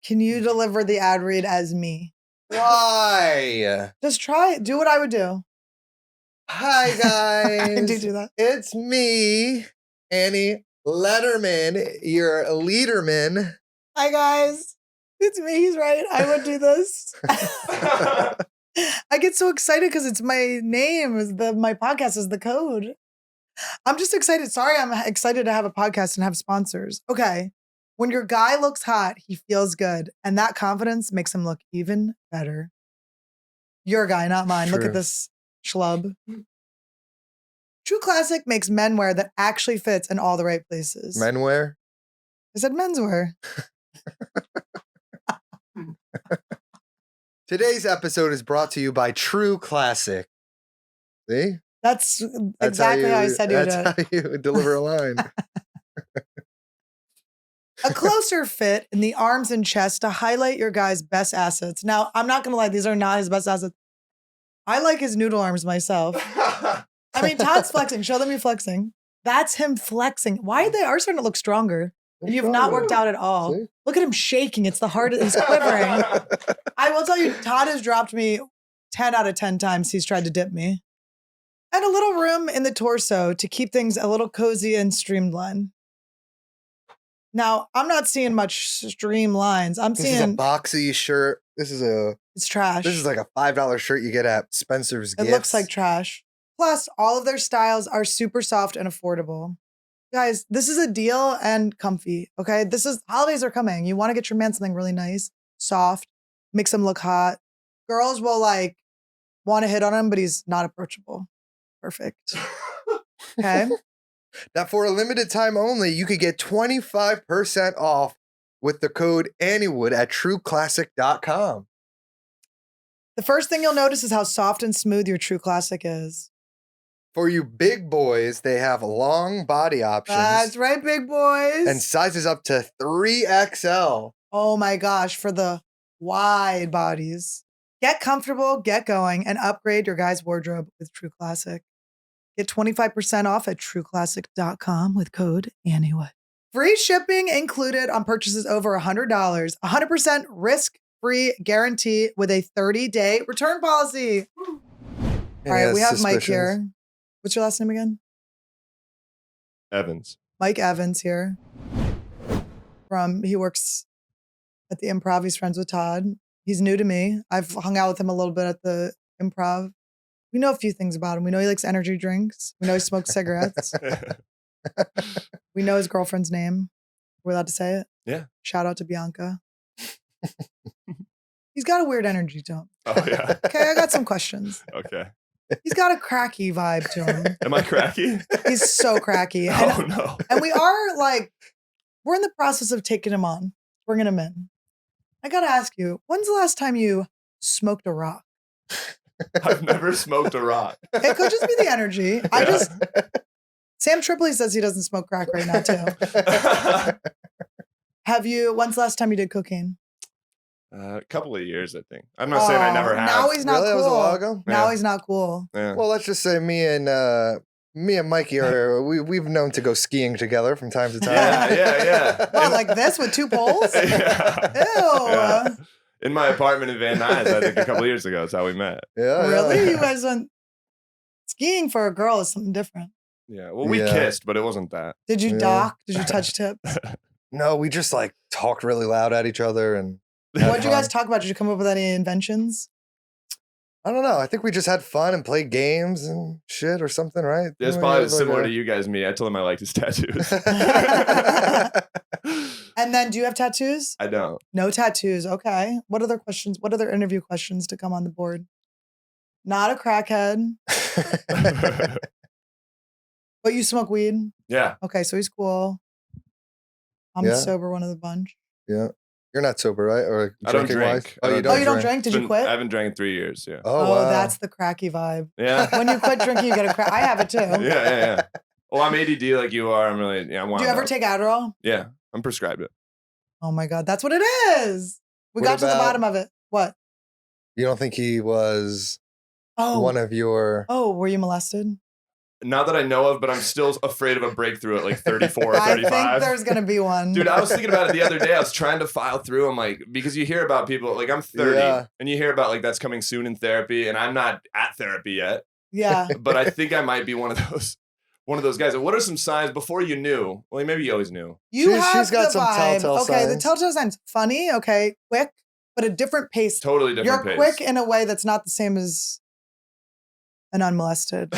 A: Can you deliver the ad read as me?
B: Why?
A: Just try it. Do what I would do.
B: Hi, guys.
A: I do that.
B: It's me, Annie Lederman, your leaderman.
A: Hi, guys. It's me. He's right. I would do this. I get so excited because it's my name. My podcast is the code. I'm just excited. Sorry, I'm excited to have a podcast and have sponsors. Okay. When your guy looks hot, he feels good. And that confidence makes him look even better. Your guy, not mine. Look
B: True.
A: at this schlub. True Classic makes menwear that actually fits in all the right places.
B: Menwear?
A: I said menswear.
B: Today's episode is brought to you by True Classic. See?
A: That's exactly how I said you would do it.
B: That's how you deliver a line.
A: A closer fit in the arms and chest to highlight your guy's best assets. Now, I'm not going to lie, these are not his best assets. I like his noodle arms myself. I mean, Todd's flexing. Show them you flexing. That's him flexing. Why they are starting to look stronger? And you've not worked out at all.
B: See?
A: Look at him shaking. It's the heart. He's quivering. I will tell you, Todd has dropped me 10 out of 10 times he's tried to dip me. And a little room in the torso to keep things a little cozy and streamlined. Now, I'm not seeing much streamlines. I'm
B: This is a
A: seeing
B: boxy shirt.
A: it's trash.
B: This is like a $5 shirt you get at Spencer's
A: It
B: Gifts.
A: looks like trash. Plus, all of their styles are super soft and affordable. Guys, this is a deal and comfy, okay? Holidays are coming. You want to get your man something really nice, soft, makes him look hot. Girls will want to hit on him, but he's not approachable. Perfect. Okay?
B: Now, for a limited time only, you could get 25% off with the code AnnieWood at trueclassic.com.
A: The first thing you'll notice is how soft and smooth your True Classic is.
B: For you big boys, they have long body options.
A: That's right, big boys.
B: And sizes up to 3XL.
A: Oh my gosh, for the wide bodies. Get comfortable, get going, and upgrade your guy's wardrobe with True Classic. Get 25% off at trueclassic.com with code AnnieWood. Free shipping included on purchases over $100. 100% risk-free guarantee with a 30-day return policy. All right, we have Mike here. What's your last name again?
D: Evans.
A: Mike Evans here. He works at the Improv. He's friends with Todd. He's new to me. I've hung out with him a little bit at the Improv. We know a few things about him. We know he likes energy drinks. We know he smokes cigarettes. We know his girlfriend's name. We're allowed to say it?
D: Yeah.
A: Shout out to Bianca. He's got a weird energy to him.
D: Oh, yeah.
A: Okay, I got some questions.
D: Okay.
A: He's got a cracky vibe to him.
D: Am I cracky?
A: He's so cracky.
D: Oh, no.
A: And we are we're in the process of taking him on, bringing him in. I got to ask you, when's the last time you smoked a rock?
D: I've never smoked a rock.
A: It could just be the energy. Sam Tripoli says he doesn't smoke crack right now, too. When's the last time you did cocaine?
D: A couple of years, I think. I'm not saying I never have.
A: Now he's not
B: Really? That
A: cool.
B: was a while ago?
A: Now
D: Yeah.
A: he's not cool.
D: Yeah.
B: Well, let's just say me and Mikey we've known to go skiing together from time to time.
D: Yeah.
A: Well, like this with two poles?
D: Yeah.
A: Ew.
D: Yeah. In my apartment in Van Nuys, I think a couple of years ago is how we met.
B: Yeah.
A: Really?
B: Yeah.
A: You guys went skiing for a girl is something different.
D: Yeah. Well, we
B: Yeah.
D: kissed, but it wasn't that.
A: Did you
B: Yeah.
A: dock? Did you touch tips?
B: No, we just talked really loud at each other and
A: What'd you guys talk about? Did you come up with any inventions?
B: I don't know. I think we just had fun and played games and shit or something, right?
D: It's probably similar to you guys and me. I told him I liked his tattoos.
A: And then do you have tattoos?
D: I don't.
A: No tattoos. Okay. What other questions? What other interview questions to come on the board? Not a crackhead, but you smoke weed.
D: Yeah.
A: Okay, so he's cool. I'm
B: Yeah.
A: the sober one of the bunch.
B: Yeah. You're not sober, right? Or
D: I don't
B: drinking
D: drink.
B: wise?
D: I
B: Oh, you
D: don't
B: don't
A: Oh, you don't
B: drink?
A: drink? Did you
D: I
A: quit?
D: haven't drank in 3 years. Yeah.
B: Oh, wow.
A: That's the cracky vibe.
D: Yeah.
A: When you quit drinking, you get a crack. I have it too.
D: Yeah. Well, I'm ADD like you are. I'm really, I'm
A: Do
D: wound
A: you ever
D: up.
A: take Adderall?
D: Yeah. I'm prescribed it.
A: Oh my God, that's what it is. We
B: What
A: got to the
B: about-
A: bottom of it. What?
B: You don't think he was
A: Oh,
B: one of your...
A: oh, were you molested?
D: Not that I know of, but I'm still afraid of a breakthrough at like 34 or
A: I
D: 35.
A: think there's gonna be one.
D: Dude, I was thinking about it the other day. I was trying to file through. I'm like, because you hear about people, like I'm 30,
B: Yeah.
D: and you hear about like that's coming soon in therapy, and I'm not at therapy yet.
A: Yeah.
D: But I think I might be one of those guys. What are some signs before you knew? Well, maybe you always knew.
A: You
B: She's
A: have
B: got
A: the
B: some
A: vibe.
B: telltale
A: Okay, the
B: signs.
A: telltale signs. Funny, okay, quick, but a different pace.
D: Totally different
A: You're
D: pace.
A: quick in a way that's not the same as an unmolested.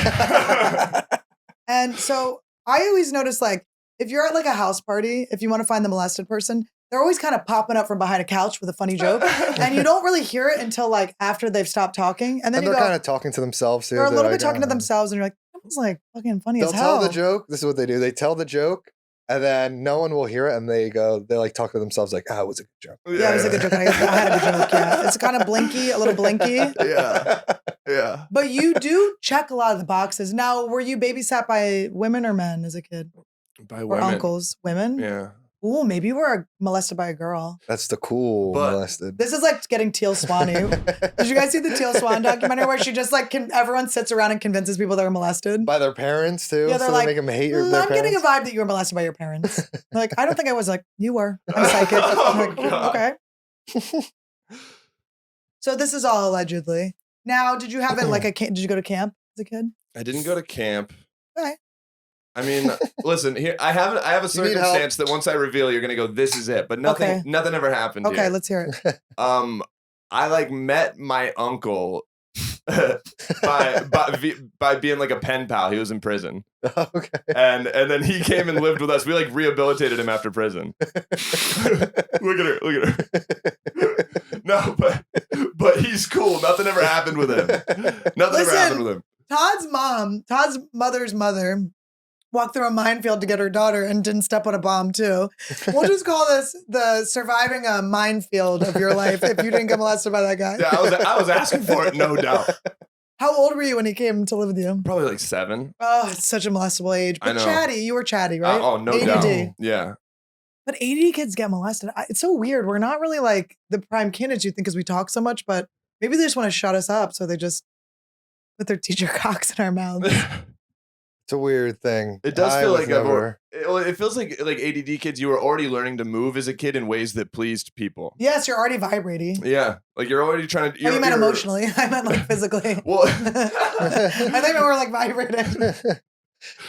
A: And so I always notice, like, if you're at like a house party, if you want to find the molested person, they're always kind of popping up from behind a couch with a funny joke. And you don't really hear it until like after they've stopped talking. And then
B: And
A: you
B: they're
A: go,
B: kind of talking to themselves too.
A: they're a little
B: like,
A: bit talking to
B: "Oh."
A: themselves and you're like, that was like fucking funny
B: They'll
A: as hell.
B: tell the joke. This is what they do. They tell the joke, and then no one will hear it, and they like talk to themselves like, "Ah, it was a good joke."
A: Yeah, it was a good joke. I had a good joke, yeah. It's kind of blinky, a little blinky.
D: Yeah.
A: But you do check a lot of the boxes. Now, were you babysat by women or men as a kid?
D: By
A: Or
D: women.
A: uncles? Women?
D: Yeah.
A: Ooh, maybe you were molested by a girl.
B: That's the cool
D: But-
B: molested.
A: This is like getting Teal Swanee. Did you guys see the Teal Swan documentary where she just like everyone sits around and convinces people they're molested?
B: By their parents too.
A: Yeah, they're
B: so
A: like,
B: they make them hate
A: I'm
B: their
A: getting a
B: parents.
A: vibe that you were molested by your parents. They're like, I don't think I was. Like, you were. I'm psychic. I'm like,
D: Oh, God.
A: okay. So this is all allegedly. Now, did you have it like did you go to camp as a kid?
D: I didn't go to camp.
A: Okay.
D: I mean, listen, here I have a
B: need help?
D: circumstance that once I reveal, you're gonna go, this is it. But nothing ever happened.
A: Okay,
D: here.
A: let's hear it.
D: I like met my uncle by being like a pen pal. He was in prison.
B: Okay.
D: And then he came and lived with us. We like rehabilitated him after prison. Look at her. No, but he's cool. Nothing ever happened with him. Nothing ever happened with him.
A: Todd's mother's mother walked through a minefield to get her daughter and didn't step on a bomb too. We'll just call this the surviving a minefield of your life if you didn't get molested by that guy.
D: Yeah, I was asking for it, no doubt.
A: How old were you when he came to live with you?
D: Probably like 7.
A: Oh, it's such a molestable age.
D: I
A: But
D: know.
A: chatty, you were chatty, right?
D: Oh, no
A: ADD.
D: doubt. Yeah.
A: But ADD kids get molested. It's so weird. We're not really like the prime candidates you think because we talk so much, but maybe they just want to shut us up. So they just put their teacher cocks in our mouths.
B: It's a weird thing.
D: It does feel like
B: never...
D: it feels like ADD kids, you were already learning to move as a kid in ways that pleased people.
A: Yes, you're already vibrating.
D: Yeah, like you're already trying to.
A: Oh, you meant emotionally. I meant like physically.
D: Well,
A: I think we were like vibrating.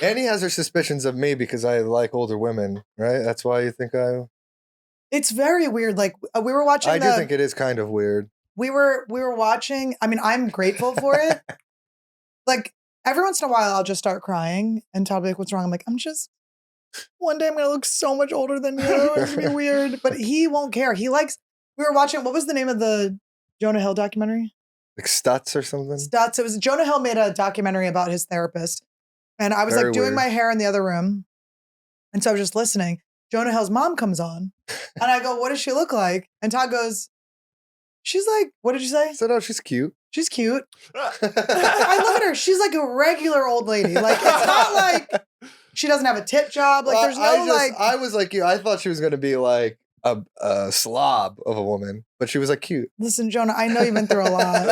B: Annie has her suspicions of me because I like older women, right? That's why you think I.
A: It's very weird. Like we were watching.
B: I do think it is kind of weird.
A: We were watching. I mean, I'm grateful for it. Like every once in a while, I'll just start crying, and Todd will be like, "What's wrong?" I'm like, "I'm just." One day I'm gonna look so much older than you. It's gonna be weird, but he won't care. He likes. We were watching. What was the name of the Jonah Hill documentary?
B: Like Stutz or something.
A: Stutz. It was Jonah Hill made a documentary about his therapist, and I was
B: Very
A: like doing
B: weird.
A: my hair in the other room, and so I was just listening. Jonah Hill's mom comes on, and I go, "What does she look like?" And Todd goes, "She's like, what did you say?"
B: I said, "Oh, she's cute."
A: She's cute. I look at her. She's like a regular old lady. Like it's not like she doesn't have a tip job. Like there's no like.
B: I was like you. I thought she was gonna be like a slob of a woman, but she was like cute.
A: Listen, Jonah, I know you've been through a lot.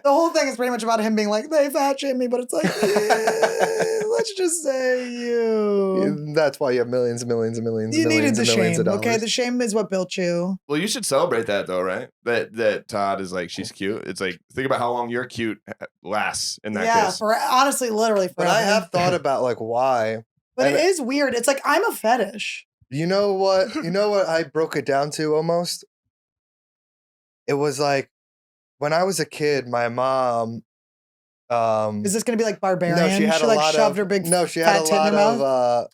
A: The whole thing is pretty much about him being like, they fat shame me, but it's like, let's just say you.
B: That's why you have millions and millions and millions.
A: You
B: and
A: needed
B: millions
A: the
B: and millions
A: shame,
B: of
A: okay?
B: dollars.
A: The shame is what built you.
D: well, you should celebrate that though, right? That Todd is like she's cute. It's like think about how long your cute lasts in that
A: Yeah,
D: case.
A: for honestly, literally forever.
B: But I have thought about like why.
A: But
B: and
A: it is weird. It's like I'm a fetish.
B: You know what? You know what I broke it down to almost? It was like when I was a kid, my mom.
A: Is this gonna be like barbarian?
B: No, she had a
A: like
B: lot
A: shoved
B: of.
A: her big
B: No, she had
A: fat
B: a
A: tit in her
B: lot
A: mouth?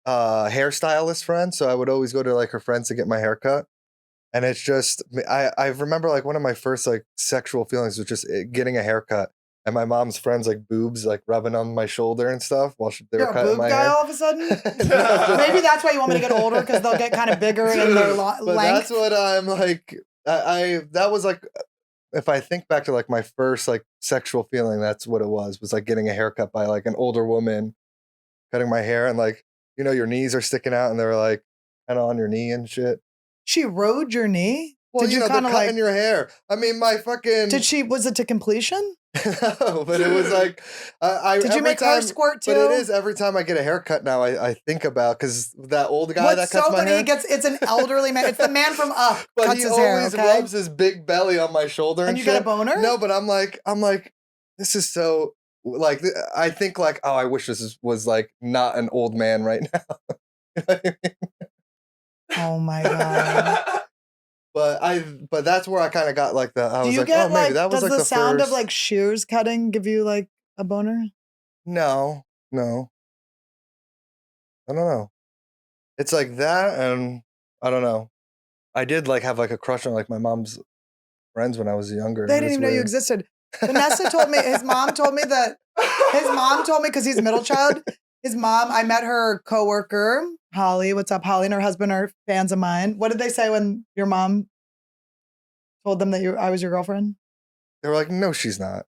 B: of hairstylist friends, so I would always go to like her friends to get my hair cut. And it's just I remember like one of my first like sexual feelings was just getting a haircut. And my mom's friends like boobs like rubbing on my shoulder and stuff while they
A: You're
B: were
A: a
B: cutting
A: boob
B: my
A: guy
B: hair.
A: all of a sudden?
B: No,
A: Maybe that's why you want me to get older because they'll get kind of bigger in their
B: but
A: length.
B: that's what I'm like. I that was like if I think back to like my first like sexual feeling, that's what it was like getting a haircut by like an older woman cutting my hair and like your knees are sticking out and they're like kind of on your knee and shit.
A: She rode your knee?
B: Well,
A: Did you
B: they're
A: kind of
B: cutting
A: like?
B: your hair. I mean, my fucking.
A: Was it to completion?
B: No, but it was like I.
A: Did you make her squirt too?
B: But it is every time I get a haircut now. I think about because that old guy
A: What's
B: that cuts
A: so
B: my
A: funny?
B: hair.
A: It's an elderly man. It's the man from Up
B: But
A: cuts
B: he
A: his hair.
B: always
A: Okay?
B: rubs his big belly on my shoulder and
A: And you
B: shit.
A: get a boner?
B: No, but I'm like, this is so like. I think like, oh, I wish was like not an old man right now. You know what I mean?
A: Oh my god.
B: But that's where I kind of got like I
A: Do
B: was
A: you
B: like,
A: get
B: oh, maybe that was
A: does
B: like
A: the sound
B: first...
A: of like shears cutting give you like a boner?
B: No. I don't know. It's like that, and I don't know. I did like have like a crush on like my mom's friends when I was younger.
A: They didn't even know you existed. Vanessa told me his mom told me because he's middle child. His mom, I met her coworker, Holly. What's up, Holly? And her husband are fans of mine. What did they say when your mom told them that I was your girlfriend?
B: They were like, no, she's not.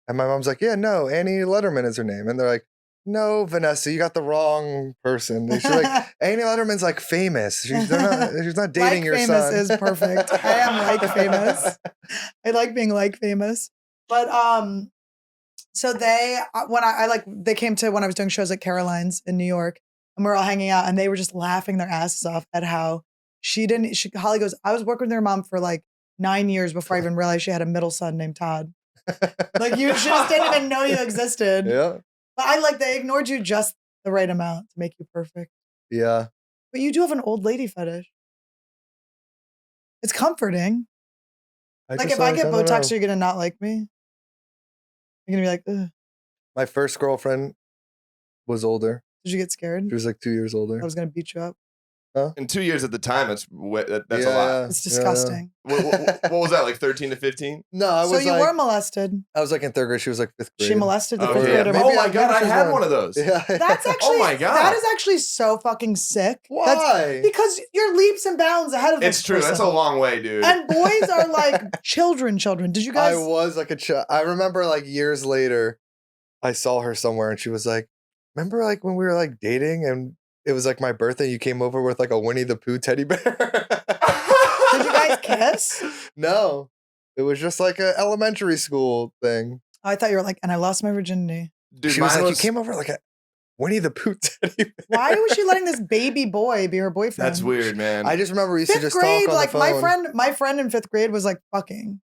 B: And my mom's like, yeah, no, Annie Lederman is her name. And they're like, no, Vanessa, you got the wrong person. She's like, Annie Lederman's like famous. She's not dating
A: like
B: your
A: famous
B: son.
A: Is perfect. I am like famous. I like being like famous. But so they they came to when I was doing shows at Caroline's in New York, and we're all hanging out, and they were just laughing their asses off at how Holly goes, I was working with her mom for like 9 years before I even realized she had a middle son named Todd. Like she just didn't even know you existed.
B: Yeah.
A: But they ignored you just the right amount to make you perfect.
B: Yeah.
A: But you do have an old lady fetish. It's comforting. Like if I get Botox, you're gonna not like me. You're gonna be like, ugh.
B: My first girlfriend was older.
A: Did you get scared?
B: She was like 2 years older.
A: I was gonna beat you up.
D: In 2 years at the time, that's a lot.
A: It's disgusting.
D: What was that, like 13 to 15?
B: No, I was
A: So you
B: like,
A: were molested.
B: I was like in 3rd grade. She was like 5th grade.
A: She molested the
D: Oh,
A: fifth
D: yeah.
A: grader.
D: Oh my
B: Maybe
D: God, I
B: she's
D: had
B: one.
D: one of those.
B: Yeah.
A: That's actually
D: my God.
A: that is actually so fucking sick.
B: Why?
A: Because you're leaps and bounds ahead of this
D: It's true.
A: person.
D: That's a long way, dude.
A: And boys are like children. Did you guys?
B: I was like a child. I remember like years later, I saw her somewhere and she was like, remember like when we were like dating and it was like my birthday, you came over with like a Winnie the Pooh teddy bear?
A: Did you guys kiss?
B: No. It was just like an elementary school thing.
A: I thought you were like, and I lost my virginity.
D: Dude,
B: She was
D: mine
B: like, you came over like a Winnie the Pooh teddy bear.
A: Why was she letting this baby boy be her boyfriend?
D: That's weird, man.
B: I just remember we used to
A: Fifth
B: just
A: grade,
B: talk on
A: like
B: the phone.
A: my friend in 5th grade was like fucking.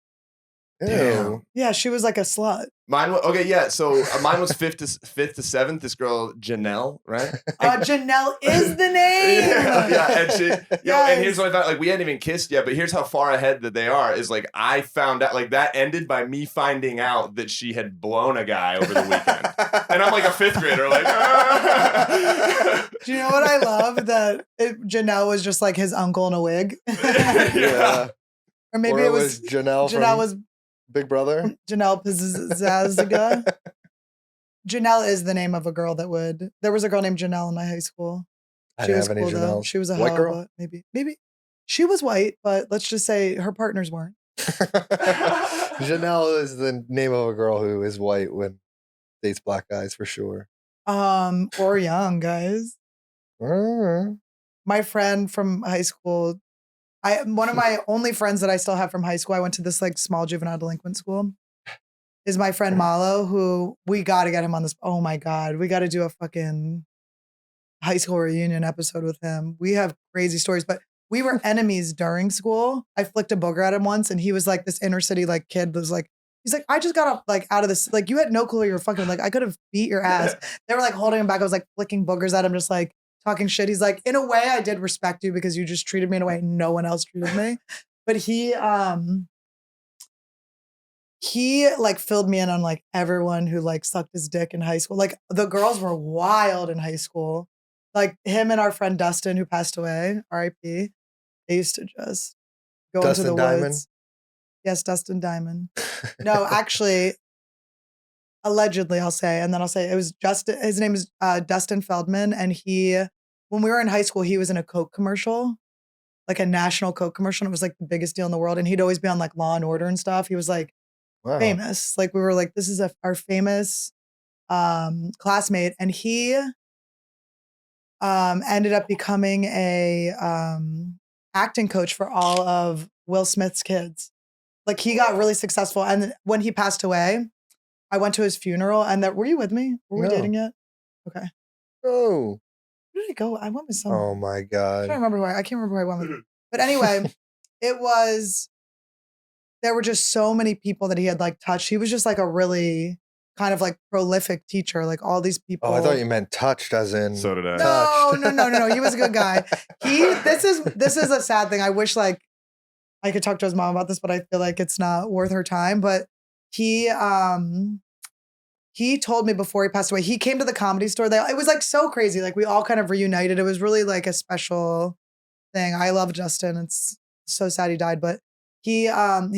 B: Ew.
D: Damn.
A: Yeah, she was like a slut.
D: Mine was okay, yeah. So mine was fifth to 7th. This girl Janelle, right?
A: Janelle is the name.
D: yeah, and she, and
A: Yes.
D: here's what I thought. Like we hadn't even kissed yet, but here's how far ahead that they are. Is like I found out. Like that ended by me finding out that she had blown a guy over the weekend, and I'm like a 5th grader. Like,
A: Do you know what I love? That Janelle was just like his uncle in a wig.
B: Yeah.
A: Or maybe
B: Or
A: it was
B: Janelle
A: Janelle
B: from
A: was
B: Big Brother.
A: Janelle Pizzazziga. Janelle is the name of a girl that would. There was a girl named Janelle in my high school.
B: I
A: She
B: didn't
A: was
B: have any
A: cool though.
B: Janelles.
A: She was a
B: White
A: hoe,
B: girl?
A: but maybe she was white, but let's just say her partners weren't.
B: Janelle is the name of a girl who is white when dates black guys for sure.
A: Or young guys.
B: Mm.
A: My friend from high school, one of my only friends that I still have from high school, I went to this like small juvenile delinquent school, is my friend Malo, who we got to get him on this. Oh my God, we got to do a fucking high school reunion episode with him. We have crazy stories, but we were enemies during school. I flicked a booger at him once and he was like this inner city like kid was like, he's like, I just got up like out of this, like you had no clue you were fucking, like I could have beat your ass. They were like holding him back. I was like flicking boogers at him, just like talking shit. He's like, in a way, I did respect you because you just treated me in a way no one else treated me. But he like filled me in on like everyone who like sucked his dick in high school. Like the girls were wild in high school. Like him and our friend Dustin, who passed away, R.I.P. They used to just go
B: Dustin
A: into the
B: Diamond?
A: woods. Yes, Dustin Diamond. No, actually, allegedly, I'll say, and then I'll say it was Justin. His name is Dustin Feldman, and when we were in high school, he was in a Coke commercial, like a national Coke commercial. And it was like the biggest deal in the world, and he'd always be on like Law and Order and stuff. He was like
B: Wow.
A: famous. Like we were like, this is our famous classmate, and he ended up becoming a acting coach for all of Will Smith's kids. Like he got really successful, and when he passed away, I went to his funeral. And were you with me? Were we
B: No.
A: dating yet? Okay.
B: Oh.
A: Where did I go? I went with someone.
B: Oh my
A: I can't
B: God.
A: remember I can't remember who I went with. But anyway, there were just so many people that he had like touched. He was just like a really kind of like prolific teacher. Like all these people.
B: Oh, I thought you meant touched as in.
D: So did I.
A: No. He was a good guy. This is a sad thing. I wish like I could talk to his mom about this, but I feel like it's not worth her time. But he told me before he passed away, he came to the Comedy Store. It was like so crazy. Like we all kind of reunited. It was really like a special thing. I love Justin. It's so sad he died, but he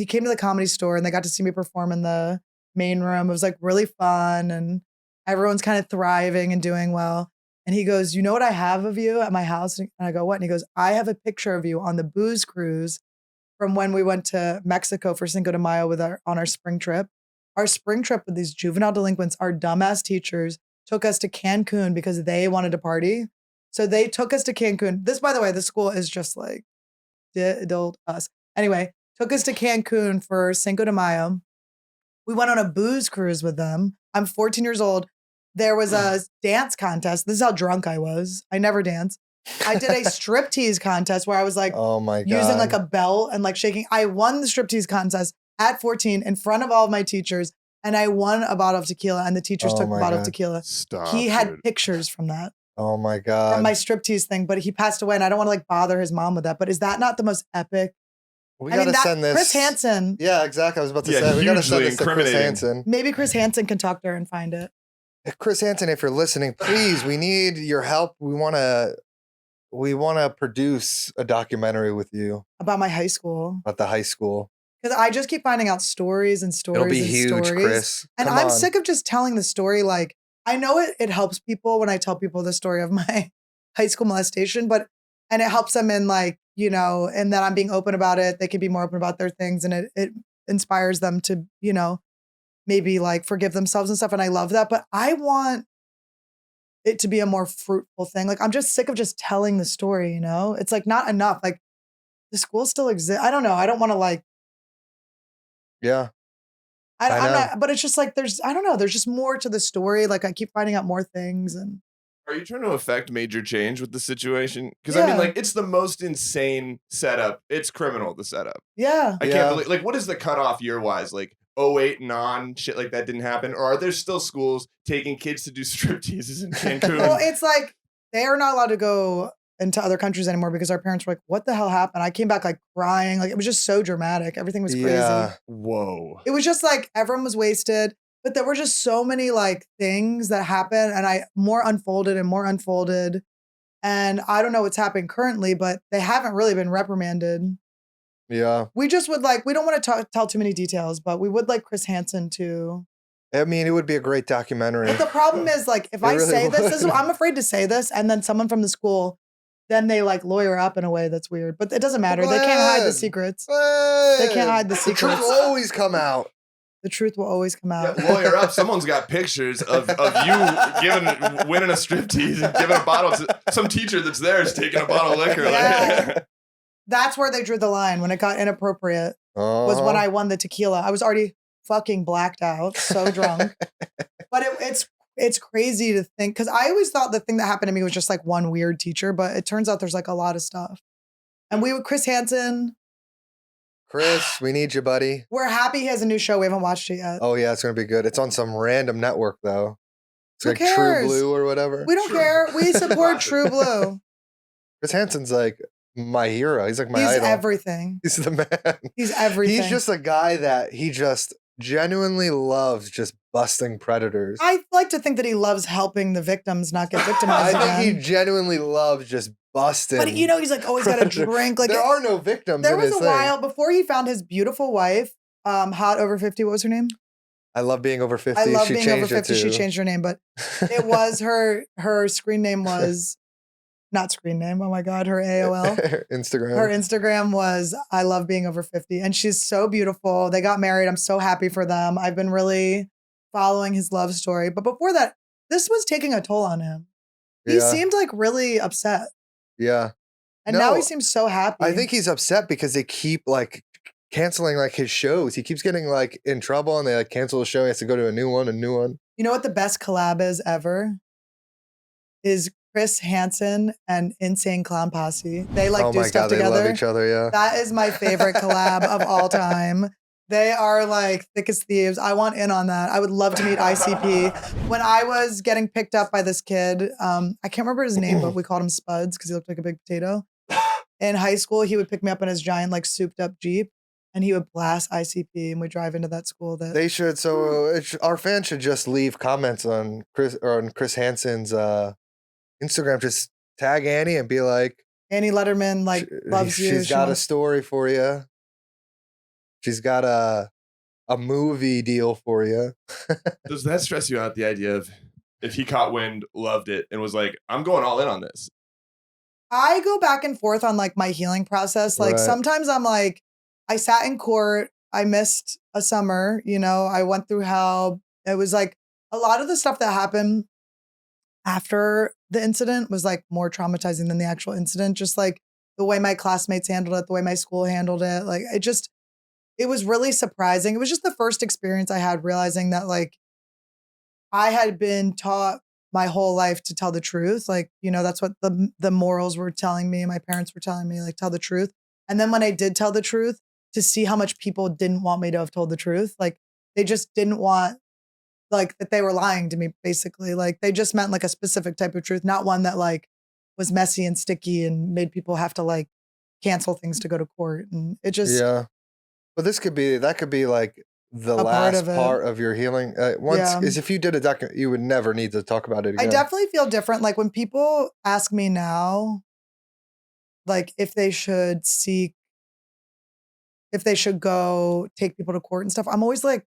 A: came to the Comedy Store and they got to see me perform in the main room. It was like really fun and everyone's kind of thriving and doing well. And he goes, you know what I have of you at my house? And I go, what? And he goes, I have a picture of you on the booze cruise from when we went to Mexico for Cinco de Mayo on our spring trip. Our spring trip with these juvenile delinquents, our dumbass teachers took us to Cancun because they wanted to party. So they took us to Cancun. This, by the way, the school is just like adult us. Anyway, took us to Cancun for Cinco de Mayo. We went on a booze cruise with them. I'm 14 years old. There was a dance contest. This is how drunk I was. I never dance. I did a striptease contest where I was like
B: Oh my God.
A: using like a belt and like shaking. I won the striptease contest at 14 in front of all of my teachers, and I won a bottle of tequila, and the teachers
B: Oh
A: took a
B: my
A: bottle of
B: God.
A: tequila.
D: Stop.
A: He had
D: dude.
A: pictures from that,
B: Oh my God.
A: from my striptease thing, but he passed away, and I don't want to like bother his mom with that. But is that not the most epic?
B: We gotta send this.
A: Chris Hansen.
B: Yeah, exactly. I was about to
D: Yeah,
B: say we gotta send
D: hugely
B: this to Chris
D: incriminating.
B: Hansen.
A: Maybe Chris Hansen can talk to her and find it.
B: Chris Hansen, if you're listening, please, we need your help. We want to we want to produce a documentary with you
A: about my high school.
B: about the high school.
A: Because I just keep finding out stories and stories
B: It'll be
A: and
B: huge,
A: stories.
B: Chris.
A: And
B: Come
A: I'm
B: on.
A: sick of just telling the story. Like, I know it helps people when I tell people the story of my high school molestation, and it helps them in like, you know, and that I'm being open about it. They can be more open about their things, and it inspires them to, you know, maybe like forgive themselves and stuff. And I love that. But I want it to be a more fruitful thing. Like, I'm just sick of just telling the story, you know? It's like not enough. Like, the school still exists. I don't know. I don't want to like,
B: Yeah.
A: I'm
B: know.
A: not, but it's just like, I don't know. There's just more to the story. Like, I keep finding out more things. And
D: Are you trying to affect major change with the situation? Because I mean,
A: Yeah.
D: like, it's the most insane setup. It's criminal, the setup.
A: yeah.
D: I
B: Yeah.
D: can't believe, like, what is the cutoff year wise? Like, 08 and on, shit like that didn't happen? Or are there still schools taking kids to do stripteases in Cancun?
A: Well, it's like they are not allowed to go into other countries anymore because our parents were like, what the hell happened? I came back like crying. Like, it was just so dramatic. Everything was crazy.
B: Yeah.
D: Whoa.
A: It was just like everyone was wasted. But there were just so many like things that happened, and more unfolded and more unfolded. And I don't know what's happening currently, but they haven't really been reprimanded.
B: Yeah.
A: We just would like, we don't want to tell too many details, but we would like Chris Hansen to.
B: I mean, it would be a great documentary.
A: But the problem is like, if
B: It
A: I
B: really
A: say this,
B: would.
A: I'm afraid to say this, and then someone from the school, then they like lawyer up in a way that's weird. But it doesn't matter. They can't hide the
B: Glenn.
A: secrets.
B: They
A: can't hide the
B: The truth
A: secrets.
B: will always come out.
A: The truth will always come out.
D: Yeah, lawyer up. Someone's got pictures of you winning a striptease and giving a bottle to some teacher that's there is taking a bottle of liquor.
A: Yeah.
D: Like,
A: That's where they drew the line when it got inappropriate. Was when
B: Uh-huh.
A: I won the tequila. I was already fucking blacked out, so drunk. But it's crazy to think, because I always thought the thing that happened to me was just like one weird teacher, but it turns out there's like a lot of stuff. And Chris Hansen,
B: Chris, we need you, buddy.
A: we're happy he has a new show. We haven't watched it yet.
B: Oh yeah, it's gonna be good. It's on some random network though. It's
A: Who
B: like True
A: cares?
B: Blue or whatever.
A: We don't care. We support True Blue.
B: Chris Hansen's like my hero. He's like my
A: He's
B: idol.
A: everything.
B: He's the man.
A: He's everything.
B: He's just a guy that he just genuinely loves just busting predators.
A: I like to think that he loves helping the victims not get
B: I
A: victimized
B: think
A: again.
B: he genuinely loves just busting.
A: But you know, he's like always got a
B: predators.
A: drink. Like
B: there are no victims.
A: there
B: in
A: was
B: his
A: a
B: thing.
A: while before he found his beautiful wife, hot over 50. What was her name?
B: I love being over 50.
A: I love
B: she
A: being over
B: changed
A: 50.
B: it
A: She
B: too.
A: changed her name, but it was her screen name was not screen name. Oh my God, her AOL.
B: Instagram.
A: Her Instagram was I love being over 50. And she's so beautiful. They got married. I'm so happy for them. I've been really following his love story. But before that, this was taking a toll on him. He
B: Yeah.
A: seemed like really upset.
B: Yeah.
A: And now
B: No,
A: he seems so happy.
B: I think he's upset because they keep like canceling like his shows. He keeps getting like in trouble and they like cancel the show. He has to go to a new one.
A: You know what the best collab is ever? Is Chris Hansen and Insane Clown Posse. They like
B: oh
A: do
B: my
A: stuff
B: God, they
A: together.
B: love each other. Yeah.
A: That is my favorite collab of all time. They are like thick as thieves. I want in on that. I would love to meet ICP. When I was getting picked up by this kid, I can't remember his name, but we called him Spuds because he looked like a big potato. In high school, he would pick me up in his giant, like souped up Jeep, and he would blast ICP, and we'd drive into that school.
B: They should. So our fans should just leave comments on Chris Hansen's Instagram. Just tag Annie and be like,
A: Annie Lederman like loves you.
B: She's
A: She
B: got a
A: wants-
B: story for you. She's got a movie deal for you.
D: does that stress you out? The idea of if he caught wind, loved it, and was like, I'm going all in on this.
A: I go back and forth on like my healing process. Like
B: Right.
A: sometimes I'm like, I sat in court. I missed a summer. You know, I went through hell. It was like a lot of the stuff that happened after the incident was like more traumatizing than the actual incident. Just like the way my classmates handled it, the way my school handled it. Like it was really surprising. It was just the first experience I had realizing that like I had been taught my whole life to tell the truth. Like, you know, that's what the morals were telling me. My parents were telling me, like, tell the truth. And then when I did tell the truth, to see how much people didn't want me to have told the truth. Like, they just didn't want, like, that they were lying to me, basically. Like, they just meant like a specific type of truth, not one that like was messy and sticky and made people have to like cancel things to go to court. And it just,
B: Yeah. But that could be like the
A: A part
B: last
A: of it.
B: part of your healing.
A: Yeah.
B: Is if you did a document, you would never need to talk about it again.
A: I definitely feel different. Like when people ask me now, like if they should go take people to court and stuff. I'm always like,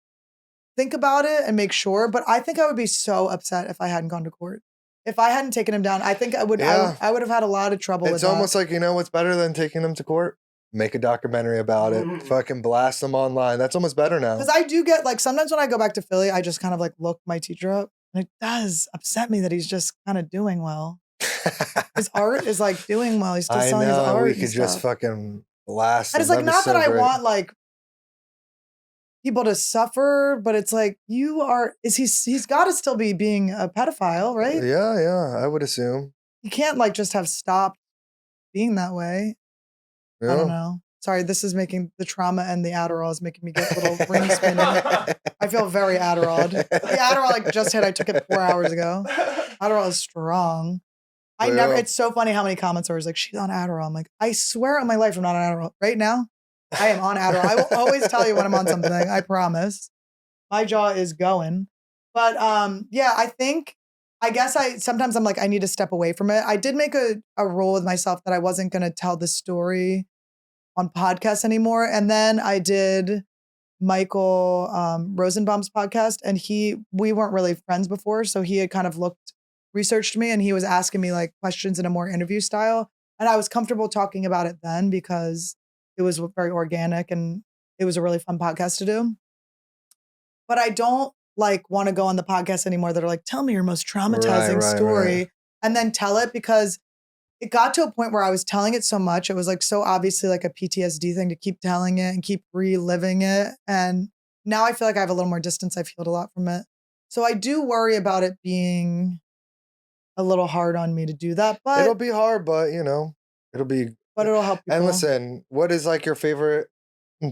A: think about it and make sure. But I think I would be so upset if I hadn't gone to court. If I hadn't taken him down, I think I would have had a lot of trouble with
B: It's
A: that.
B: almost like, you know what's better than taking him to court? Make a documentary about it. Fucking blast them online. That's almost better now.
A: Because I do get like sometimes when I go back to Philly, I just kind of like look my teacher up. And it does upset me that he's just kind of doing well. His art is like doing well. He's still
B: I
A: selling his
B: know.
A: art.
B: We
A: and
B: could just
A: stuff.
B: fucking blast
A: And
B: them.
A: it's like
B: That'd be
A: not
B: so
A: that I
B: great.
A: want like people to suffer, but it's like he's got to still be being a pedophile, right?
B: Yeah, I would assume.
A: He can't like just have stopped being that way.
B: Yeah.
A: I don't know. Sorry, this is making the trauma and the Adderall is making me get a little ring spinning. I feel very Adderalled. The Adderall like just hit. I took it 4 hours ago. Adderall is strong. It's so funny how many comments are always like, she's on Adderall. I'm like, I swear on my life I'm not on Adderall. Right now, I am on Adderall. I will always tell you when I'm on something. I promise. My jaw is going. But yeah, I guess sometimes I'm like, I need to step away from it. I did make a rule with myself that I wasn't going to tell the story on podcasts anymore. And then I did Michael Rosenbaum's podcast, and we weren't really friends before. So he had kind of researched me, and he was asking me like questions in a more interview style. And I was comfortable talking about it then because it was very organic and it was a really fun podcast to do. But I don't like want to go on the podcast anymore that are like, tell me your most traumatizing story.
B: Right.
A: And then tell it, because it got to a point where I was telling it so much. It was like so obviously like a PTSD thing to keep telling it and keep reliving it. And now I feel like I have a little more distance. I've healed a lot from it. So I do worry about it being a little hard on me to do that. But
B: it'll be hard, but you know, it'll help people. And listen, what is like your favorite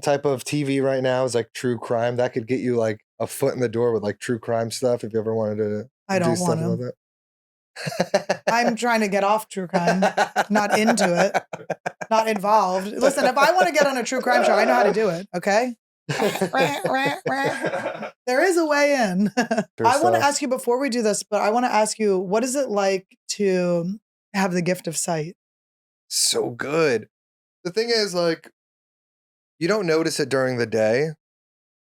B: type of TV right now is like true crime. That could get you like a foot in the door with like true crime stuff if you ever wanted to
A: I don't
B: do
A: want
B: stuff
A: to.
B: like that.
A: I'm trying to get off true crime, not into it, not involved. Listen, if I want to get on a true crime show, I know how to do it. Okay. There is a way in. I want to ask you before we do this, but I want to ask you, what is it like to have the gift of sight?
B: So good. The thing is, like, you don't notice it during the day.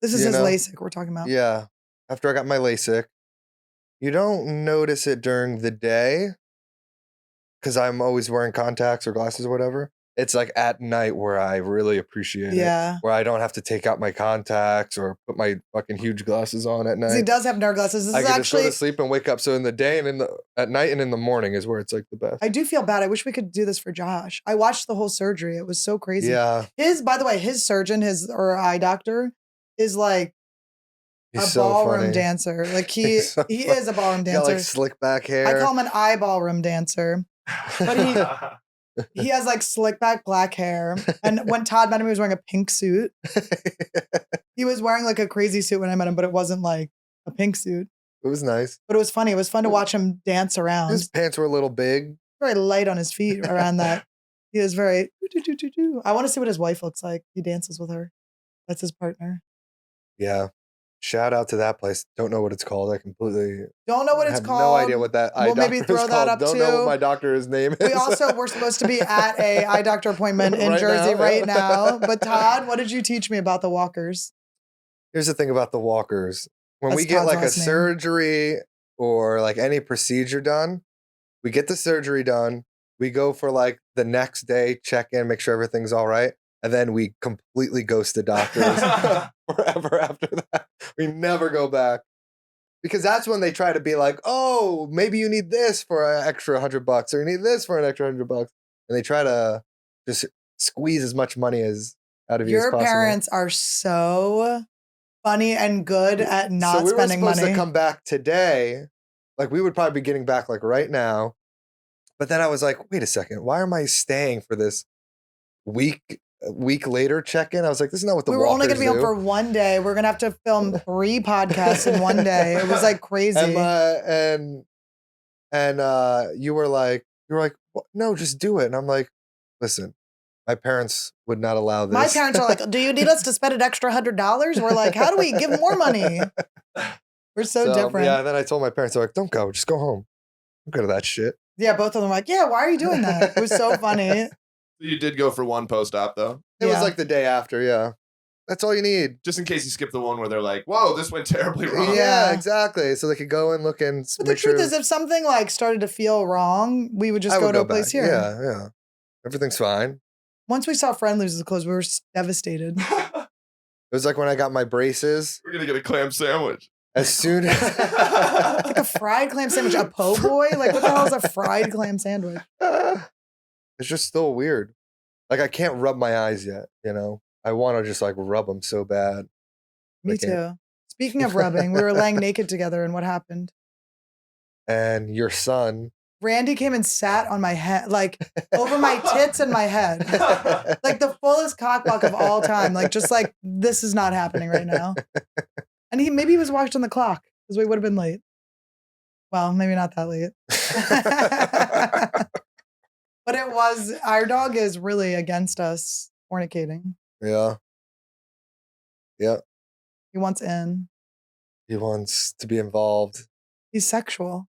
A: This is his LASIK we're talking about.
B: Yeah. After I got my LASIK, you don't notice it during the day because I'm always wearing contacts or glasses or whatever. It's like at night where I really appreciate it. Where I don't have to take out my contacts or put my fucking huge glasses on at night.
A: He does have nerd glasses.
B: I can just go to sleep and wake up. So in the day and at night and in the morning is where it's like the best.
A: I do feel bad. I wish we could do this for Josh. I watched the whole surgery. It was so crazy.
B: Yeah.
A: By the way, his surgeon, or eye doctor, is like
B: He's
A: a ballroom
B: funny.
A: dancer. Like he is a ballroom dancer.
B: Got like slick back hair.
A: I call him an eye ballroom dancer. But he has like slick back black hair. And when Todd met him, he was wearing a pink suit. He was wearing like a crazy suit when I met him, but it wasn't like a pink suit.
B: It was nice.
A: But it was funny. It was fun to watch him dance around.
B: His pants were a little big.
A: Very light on his feet around that. He was very. I want to see what his wife looks like. He dances with her. That's his partner.
B: Yeah. Shout out to that place. Don't know what it's called. I completely
A: don't know what it's called.
B: No idea what that eye doctor
A: maybe throw
B: is
A: that
B: called.
A: up
B: Don't
A: too.
B: know what my doctor's name is.
A: We're supposed to be at a eye doctor appointment in
B: Right
A: Jersey
B: now.
A: right now. But Todd, what did you teach me about the walkers?
B: Here's the thing about the walkers. When
A: That's
B: we get
A: Todd's
B: like a
A: last name.
B: surgery or like any procedure done, we get the surgery done. We go for like the next day, check in, make sure everything's all right. And then we completely ghost the doctors forever after that. We never go back. Because that's when they try to be like, oh, maybe you need this for an extra $100 or you need this for an extra $100. And they try to just squeeze as much money out of you as
A: Your
B: possible.
A: parents are so funny and good at not
B: so we
A: spending
B: were supposed
A: money.
B: to come back today. Like we would probably be getting back like right now. But then I was like, wait a second. Why am I staying for this week later check-in? I was like, this is not what the
A: we were only
B: walkers
A: going to be home
B: do.
A: for one day. We're going to have to film 3 podcasts in one day. It was like crazy.
B: And you were like, no, just do it. And I'm like, listen, my parents would not allow this.
A: My parents are like, do you need us to spend an extra $100? We're like, how do we give more money? We're so different.
B: Yeah, and then I told my parents, they're like, don't go, just go home. Don't go to that shit.
A: Yeah, both of them were like, yeah, why are you doing that? It was so funny.
D: You did go for one post-op, though.
B: It was like the day after, yeah. That's all you need.
D: Just in case you skip the one where they're like, whoa, this went terribly wrong.
B: Yeah, exactly. So they could go and look and
A: But the truth is, if something like started to feel wrong, we would just go to a place here.
B: Yeah, yeah. Everything's fine.
A: Once we saw Friend lose his clothes, we were devastated.
B: It was like when I got my braces.
D: We're going to get a clam sandwich.
B: As soon as...
A: Like a fried clam sandwich, a po' boy? Like, what the hell is a fried clam sandwich?
B: It's just still weird. Like, I can't rub my eyes yet, you know? I want to just, like, rub them so bad.
A: Me too. Speaking of rubbing, we were laying naked together, and what happened?
B: And your son...
A: Randy came and sat on my head, like, over my tits and my head. Like, the fullest cockblock of all time. Like, just like, this is not happening right now. And maybe he was watching the clock, because we would have been late. Well, maybe not that late. But it was, our dog is really against us fornicating.
B: Yeah. Yeah.
A: He wants in.
B: He wants to be involved.
A: He's sexual.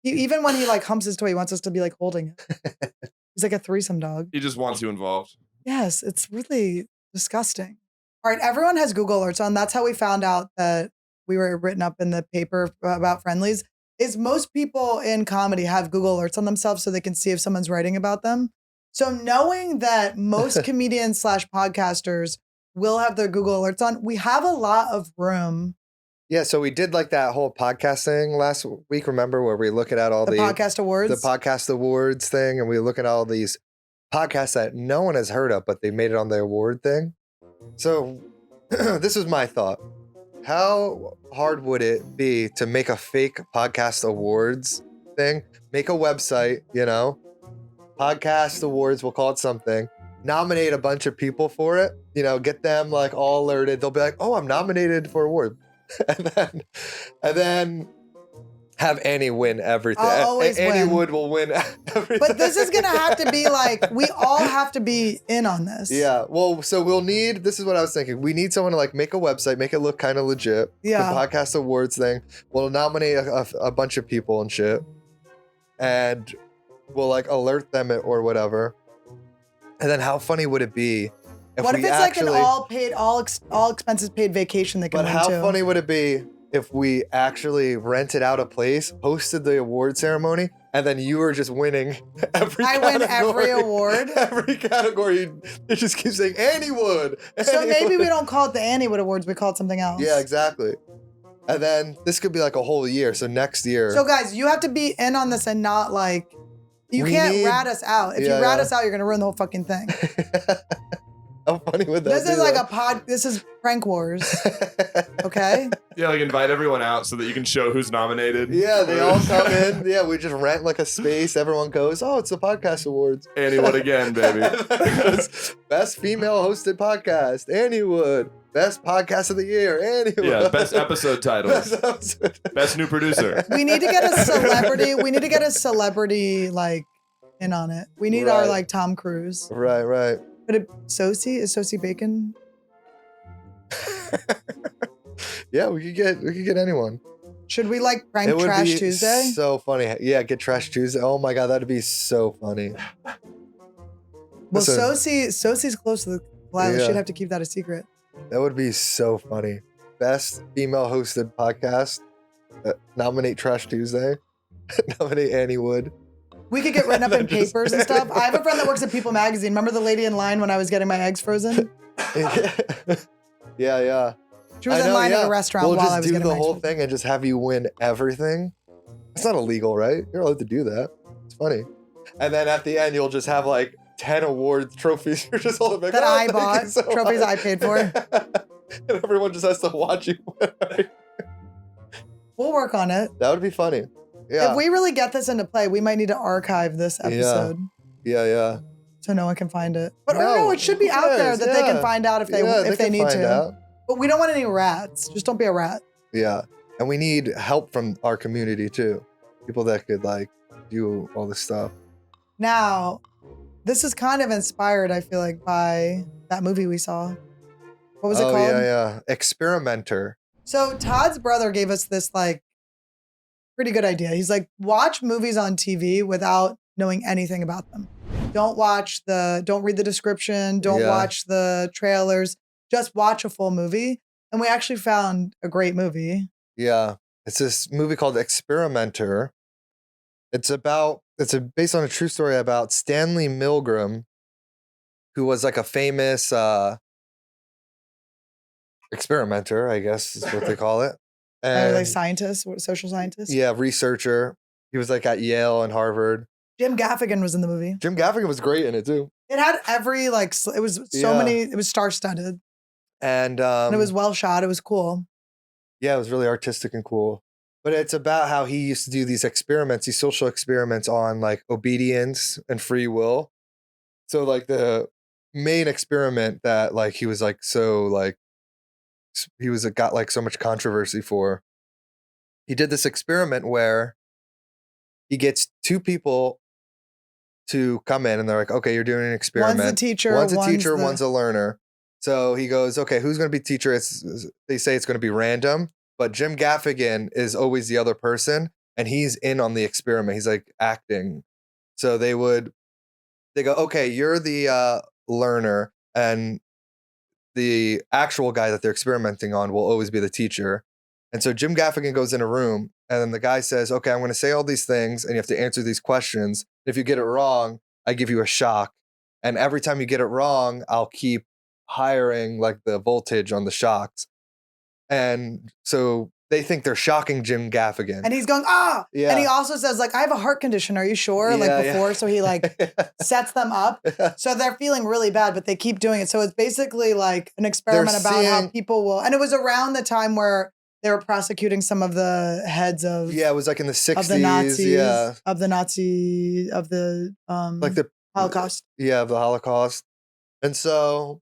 A: Even when he like humps his toy, he wants us to be like holding it. He's like a threesome dog.
D: He just wants you involved.
A: Yes, it's really disgusting. All right, everyone has Google alerts on. That's how we found out that we were written up in the paper about Friendlies. Is most people in comedy have Google alerts on themselves so they can see if someone's writing about them. So knowing that most comedians / podcasters will have their Google alerts on, we have a lot of room.
B: Yeah, so we did like that whole podcast thing last week, remember, where we looking at all the
A: podcast awards?
B: The podcast awards thing, and we look at all these podcasts that no one has heard of, but they made it on the award thing. So this was my thought. How hard would it be to make a fake podcast awards thing? Make a website, you know, podcast awards, we'll call it something. Nominate a bunch of people for it, you know, get them like all alerted. They'll be like, oh, I'm nominated for award. and then have Annie win everything.
A: I'll always
B: AnnieWood will win everything.
A: But this is going to have to be like, we all have to be in on this.
B: Yeah. Well, so we'll need, this is what I was thinking. We need someone to like make a website, make it look kind of legit.
A: Yeah.
B: The podcast awards thing. We'll nominate a bunch of people and shit. And we'll like alert them or whatever. And then how funny would it be
A: what if it's
B: actually,
A: like an all paid, all expenses paid vacation they can
B: But
A: win
B: how
A: too?
B: funny would it be if we actually rented out a place, hosted the award ceremony, and then you were just winning every category.
A: I win every award?
B: Every category. You just keep saying AnnieWood.
A: So maybe we don't call it the AnnieWood Awards, we call it something else.
B: Yeah, exactly. And then this could be like a whole year. So next year.
A: So guys, you have to be in on this and not like, you can't rat us out. If you rat us out, you're going to ruin the whole fucking thing.
B: How funny would that
A: This
B: be?
A: is like this is prank wars. Okay?
D: Yeah, like invite everyone out so that you can show who's nominated.
B: Yeah, they all come in. Yeah, we just rent like a space. Everyone goes, oh, it's the podcast awards.
D: AnnieWood again, baby.
B: Best female hosted podcast, AnnieWood. Best podcast of the year, AnnieWood.
D: Yeah, best episode titles. Best new producer.
A: We need to get a celebrity. We need to get a celebrity like in on it. We need our like Tom Cruise.
B: Right.
A: But Sosie? Is Sosie Bacon?
B: Yeah, we could get anyone.
A: Should we like prank
B: It would
A: Trash
B: be
A: Tuesday?
B: so funny. Yeah, get Trash Tuesday. Oh my god, that'd be so funny.
A: Well,
B: Listen,
A: Sosie's close to the flag.
B: Yeah.
A: She'd have to keep that a secret.
B: that would be so funny. Best female hosted podcast. Nominate Trash Tuesday. Nominate AnnieWood.
A: We could get written up in papers and stuff. I have a friend that works at People Magazine. Remember the lady in line when I was getting my eggs frozen?
B: Yeah.
A: She was in line at a restaurant
B: we'll
A: while I
B: just
A: was
B: do
A: getting
B: the
A: my
B: whole
A: eggs
B: thing and just have you win everything. It's not illegal, right? You're allowed to do that. It's funny. And then at the end, you'll just have like 10 award trophies. You're just holding like,
A: that I
B: thank
A: bought,
B: you so
A: trophies
B: much.
A: I paid for.
B: And everyone just has to watch you win.
A: We'll work on it.
B: That would be funny. Yeah.
A: If we really get this into play, we might need to archive this episode
B: Yeah.
A: so no one can find it. But
B: No,
A: it should be
B: who
A: out there
B: cares?
A: that they can
B: Yeah.
A: find out if they
B: can
A: need
B: find
A: to.
B: out.
A: But we don't want any rats. Just don't be a rat.
B: Yeah. And we need help from our community too. People that could like do all this stuff.
A: Now, this is kind of inspired, I feel like, by that movie we saw. What was it called?
B: Yeah. Experimenter.
A: So Todd's brother gave us this like pretty good idea. He's like, watch movies on TV without knowing anything about them. Don't read the description. Don't
B: Yeah.
A: watch the trailers. Just watch a full movie. And we actually found a great movie.
B: Yeah. It's this movie called Experimenter. It's based on a true story about Stanley Milgram, who was like a famous experimenter, I guess is what they call it.
A: Are they
B: And
A: scientists, social scientists?
B: yeah, researcher. He was like at Yale and Harvard.
A: Jim Gaffigan was in the movie.
B: Jim Gaffigan was great in it too.
A: It had every it was so
B: Yeah.
A: many. It was star-studded,
B: And
A: and it was well shot. It was cool.
B: yeah, it was really artistic and cool. But it's about how he used to do these experiments, these social experiments on like obedience and free will. So like the main experiment that like he was like so like he was got like so much controversy for. He did this experiment where he gets two people to come in and they're like, okay, you're doing an experiment.
A: One's the teacher.
B: One's a learner. So he goes, okay, who's going to be teacher? They say it's going to be random, but Jim Gaffigan is always the other person and he's in on the experiment. He's like acting. So they go, okay, you're the learner and the actual guy that they're experimenting on will always be the teacher. And so Jim Gaffigan goes in a room and then the guy says, okay, I'm going to say all these things and you have to answer these questions. If you get it wrong, I give you a shock. And every time you get it wrong, I'll keep hiring like the voltage on the shocks. And so they think they're shocking Jim Gaffigan.
A: And he's going, ah!
B: Yeah.
A: And he also says, like, I have a heart condition. Are you sure?
B: Yeah,
A: like
B: yeah.
A: before. So he like sets them up. So they're feeling really bad, but they keep doing it. So it's basically like an experiment about how people will, and it was around the time where they were prosecuting some of the heads of
B: Yeah, it was like in the 60s.
A: of the Nazis,
B: yeah.
A: of the
B: Like the
A: Holocaust.
B: Yeah, of the Holocaust. And so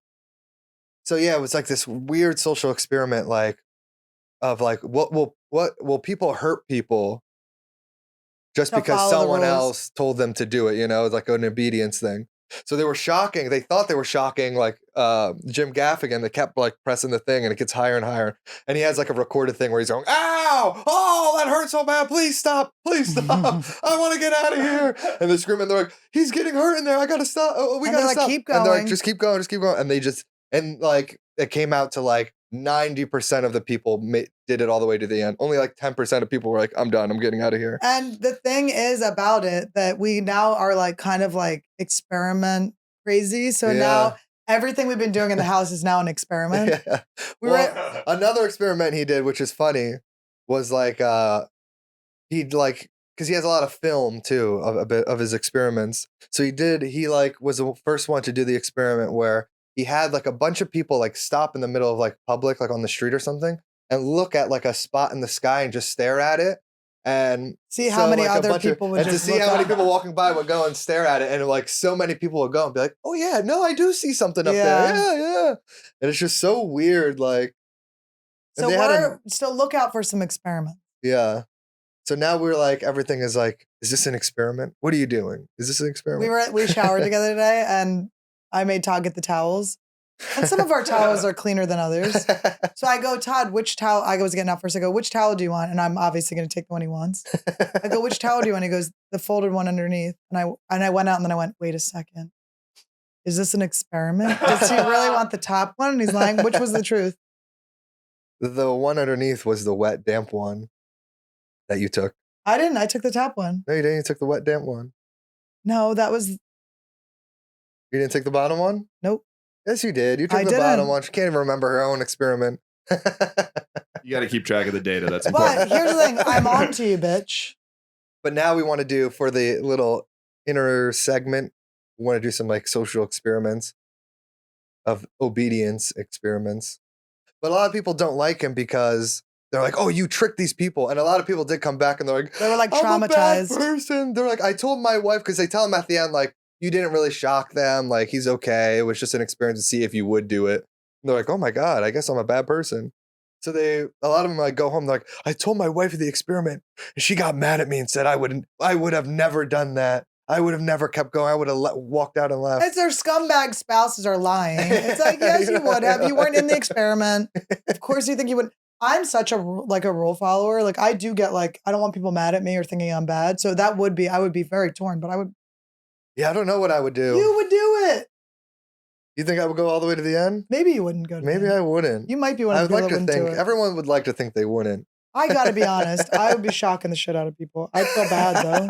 B: yeah, it was like this weird social experiment, like of like what will people hurt people just
A: To
B: because
A: follow the
B: someone
A: rules.
B: else told them to do it, you know, like an obedience thing. So they thought they were shocking like Jim Gaffigan. They kept like pressing the thing and it gets higher and higher. And he has like a recorded thing where he's going, ow, oh, that hurts so bad. Please stop. I want to get out of here. And they're screaming. They're like, he's getting hurt in there. I got to stop. Oh, we
A: And
B: got to
A: they're like,
B: stop.
A: "Keep
B: And they're like,
A: going."
B: just keep going. And like it came out to like 90% of the people did it all the way to the end. Only like 10% of people were like, I'm done. I'm getting out of here.
A: And the thing is about it that we now are like kind of like experiment crazy. So
B: Yeah.
A: now everything we've been doing in the house is now an experiment.
B: Yeah.
A: We
B: Well, another experiment he did, which is funny, was like he'd like because he has a lot of film too of a bit of his experiments. So he like was the first one to do the experiment where he had like a bunch of people like stop in the middle of like public, like on the street or something, and look at like a spot in the sky and just stare at it. And
A: See how many
B: like, a
A: other
B: bunch of-
A: people would
B: and to
A: just
B: see
A: look
B: how many
A: up.
B: people walking by would go and stare at it, and like so many people would go and be like, "Oh yeah, no, I do see something up there, yeah." And it's just so weird, like. and
A: So
B: they had
A: so look out for some experiments.
B: yeah. So now we're like, everything is like, is this an experiment? What are you doing? Is this an experiment?
A: We showered together today and I made Todd get the towels. And some of our towels are cleaner than others. So I go, Todd, which towel? I was getting out first. I go, which towel do you want? And I'm obviously going to take the one he wants. I go, which towel do you want? He goes, the folded one underneath. And I went out and then I went, wait a second. Is this an experiment? Does he really want the top one? And he's lying. Which was the truth?
B: The one underneath was the wet, damp one that you took.
A: I didn't. I took the top one.
B: No, you didn't. You took the wet, damp one.
A: No, that was,
B: You didn't take the bottom one?
A: nope.
B: Yes, you did. You took
A: I
B: the bottom
A: didn't.
B: one. She can't even remember her own experiment.
D: You got to keep track of the data. That's
A: But
D: important.
A: here's the thing. I'm on to you, bitch.
B: But now we want to do, for the little inner segment, we want to do some like social experiments of obedience experiments. But a lot of people don't like him because they're like, oh, you tricked these people. And a lot of people did come back and they're like,
A: They were like
B: I'm a bad
A: traumatized.
B: person. They're like, I told my wife, because they tell him at the end, like, you didn't really shock them. Like, he's okay. It was just an experience to see if you would do it. And they're like, oh my God, I guess I'm a bad person. So a lot of them like go home. They're like, I told my wife of the experiment and she got mad at me and said, I would have never done that. I would have never kept going. I would have walked out and left.
A: It's their scumbag spouses are lying. It's like, yes, you would have. You weren't in the experiment. Of course you think you would. I'm such a rule follower. Like I do get like, I don't want people mad at me or thinking I'm bad. So I would be very torn, but
B: Yeah, I don't know what I would do.
A: You would do it.
B: You think I would go all the way to the end?
A: Maybe you wouldn't go to
B: Maybe
A: the end.
B: I wouldn't.
A: You might be one
B: I
A: of
B: would
A: the
B: like
A: people
B: to
A: that wouldn't
B: think
A: do it.
B: everyone would like to think they wouldn't.
A: I gotta be honest. I would be shocking the shit out of people. I'd feel bad though.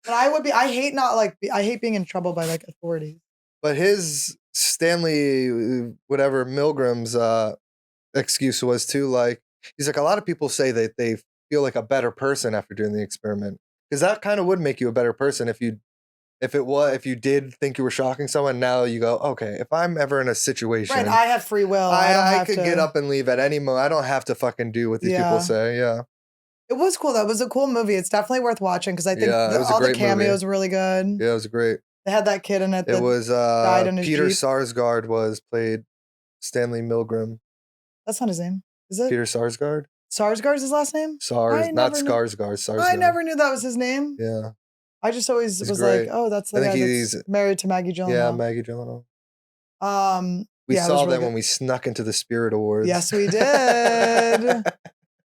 A: But I hate being in trouble by like authorities.
B: But his Stanley, whatever Milgram's excuse was too, like, he's like, a lot of people say that they feel like a better person after doing the experiment. Because that kind of would make you a better person if you did think you were shocking someone. Now you go, okay, if I'm ever in a situation,
A: Right, I have free will.
B: I could get up and leave at any moment. I don't have to fucking do what these people say. Yeah.
A: It was cool though. It was a cool movie. It's definitely worth watching because I think
B: it was a
A: all the
B: great
A: cameos were really good.
B: Yeah, it was great.
A: They had that kid in it.
B: It was
A: died in his
B: Peter
A: Jeep.
B: Sarsgaard played Stanley Milgram.
A: That's not his name, is it?
B: Peter Sarsgaard?
A: Sarsgaard's his last name?
B: Not Skarsgård. Sarsgaard.
A: I never knew that was his name.
B: Yeah.
A: I just always
B: He's
A: was
B: great.
A: like, oh, that's the
B: I
A: guy
B: think
A: that's
B: he's
A: married to Maggie Gyllenhaal.
B: Yeah, Maggie Gyllenhaal. We
A: yeah, it was
B: saw
A: really
B: them
A: good.
B: when we snuck into the Spirit Awards.
A: Yes, we did.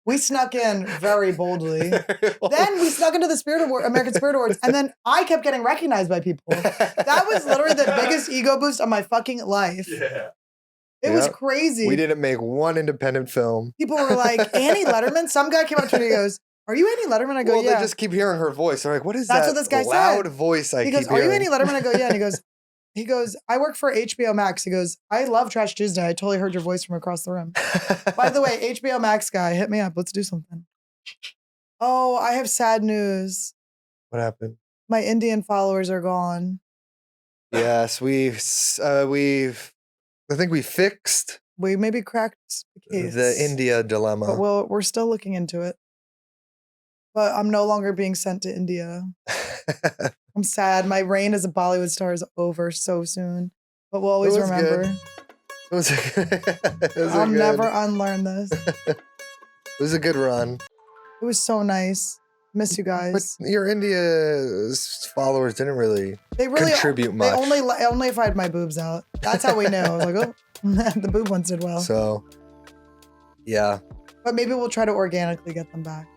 A: We snuck in very boldly. Then we snuck into the American Spirit Awards, and then I kept getting recognized by people. That was literally the biggest ego boost of my fucking life.
D: Yeah.
A: It was crazy.
B: We didn't make one independent film.
A: People were like, Annie Letterman? Some guy came up to me and he goes, are you Annie Letterman? I go,
B: Well,
A: yeah.
B: they just keep hearing her voice. They're like, what is
A: That's
B: that
A: what this guy
B: loud
A: said.
B: voice I
A: He
B: keep
A: goes, are you
B: hearing?
A: Annie Letterman? I go, yeah. And he goes, I work for HBO Max. He goes, I love Trash Tuesday. I totally heard your voice from across the room. By the way, HBO Max guy, hit me up. Let's do something. Oh, I have sad news.
B: What happened?
A: My Indian followers are gone.
B: Yes, I think we fixed
A: We maybe cracked the case.
B: the India dilemma.
A: But we're still looking into it. But I'm no longer being sent to India. I'm sad. My reign as a Bollywood star is over so soon. But we'll always
B: It was
A: remember.
B: good. It was
A: I'll
B: good.
A: never unlearn this.
B: It was a good run.
A: It was so nice. Miss you
B: But
A: guys.
B: your India's followers didn't really
A: They really
B: contribute much.
A: They only if I had my boobs out. That's how we knew. I was like, oh, the boob ones did well.
B: So, yeah.
A: But maybe we'll try to organically get them back.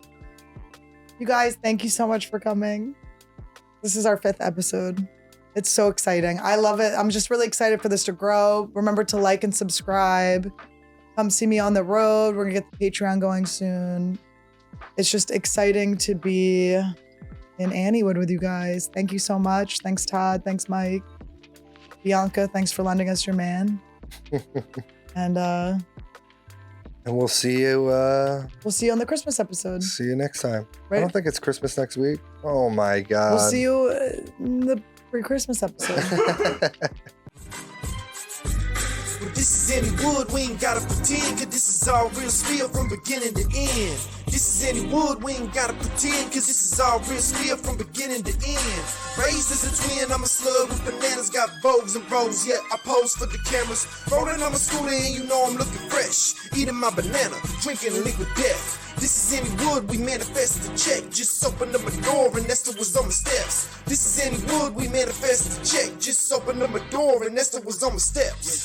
A: You guys, thank you so much for coming. This is our 5th episode. It's so exciting. I love it. I'm just really excited for this to grow. Remember to like and subscribe. Come see me on the road. We're gonna get the Patreon going soon. It's just exciting to be in AnnieWood with you guys. Thank you so much. Thanks, Todd. Thanks, Mike. Bianca, thanks for lending us your man. And
B: we'll see you.
A: We'll see you on the Christmas episode.
B: See you next time.
A: Right.
B: I don't think it's Christmas next week. Oh my God.
A: We'll see you in the pre-Christmas episode.
I: Well, this is AnnieWood, we ain't gotta pretend, cause this is all real spiel from beginning to end. This is AnnieWood, we ain't gotta pretend, cause this is all real spiel from beginning to end. Raised as a twin, I'm a slug with bananas, got bows and rows, yeah, I pose for the cameras. Rolling on my scooter and you know I'm looking fresh. Eating my banana, drinking liquid death. This is AnnieWood, we manifest the check. Just opened up a door and Esther was on the steps. This is AnnieWood, we manifest the check. Just opened up a door and Esther was on the steps.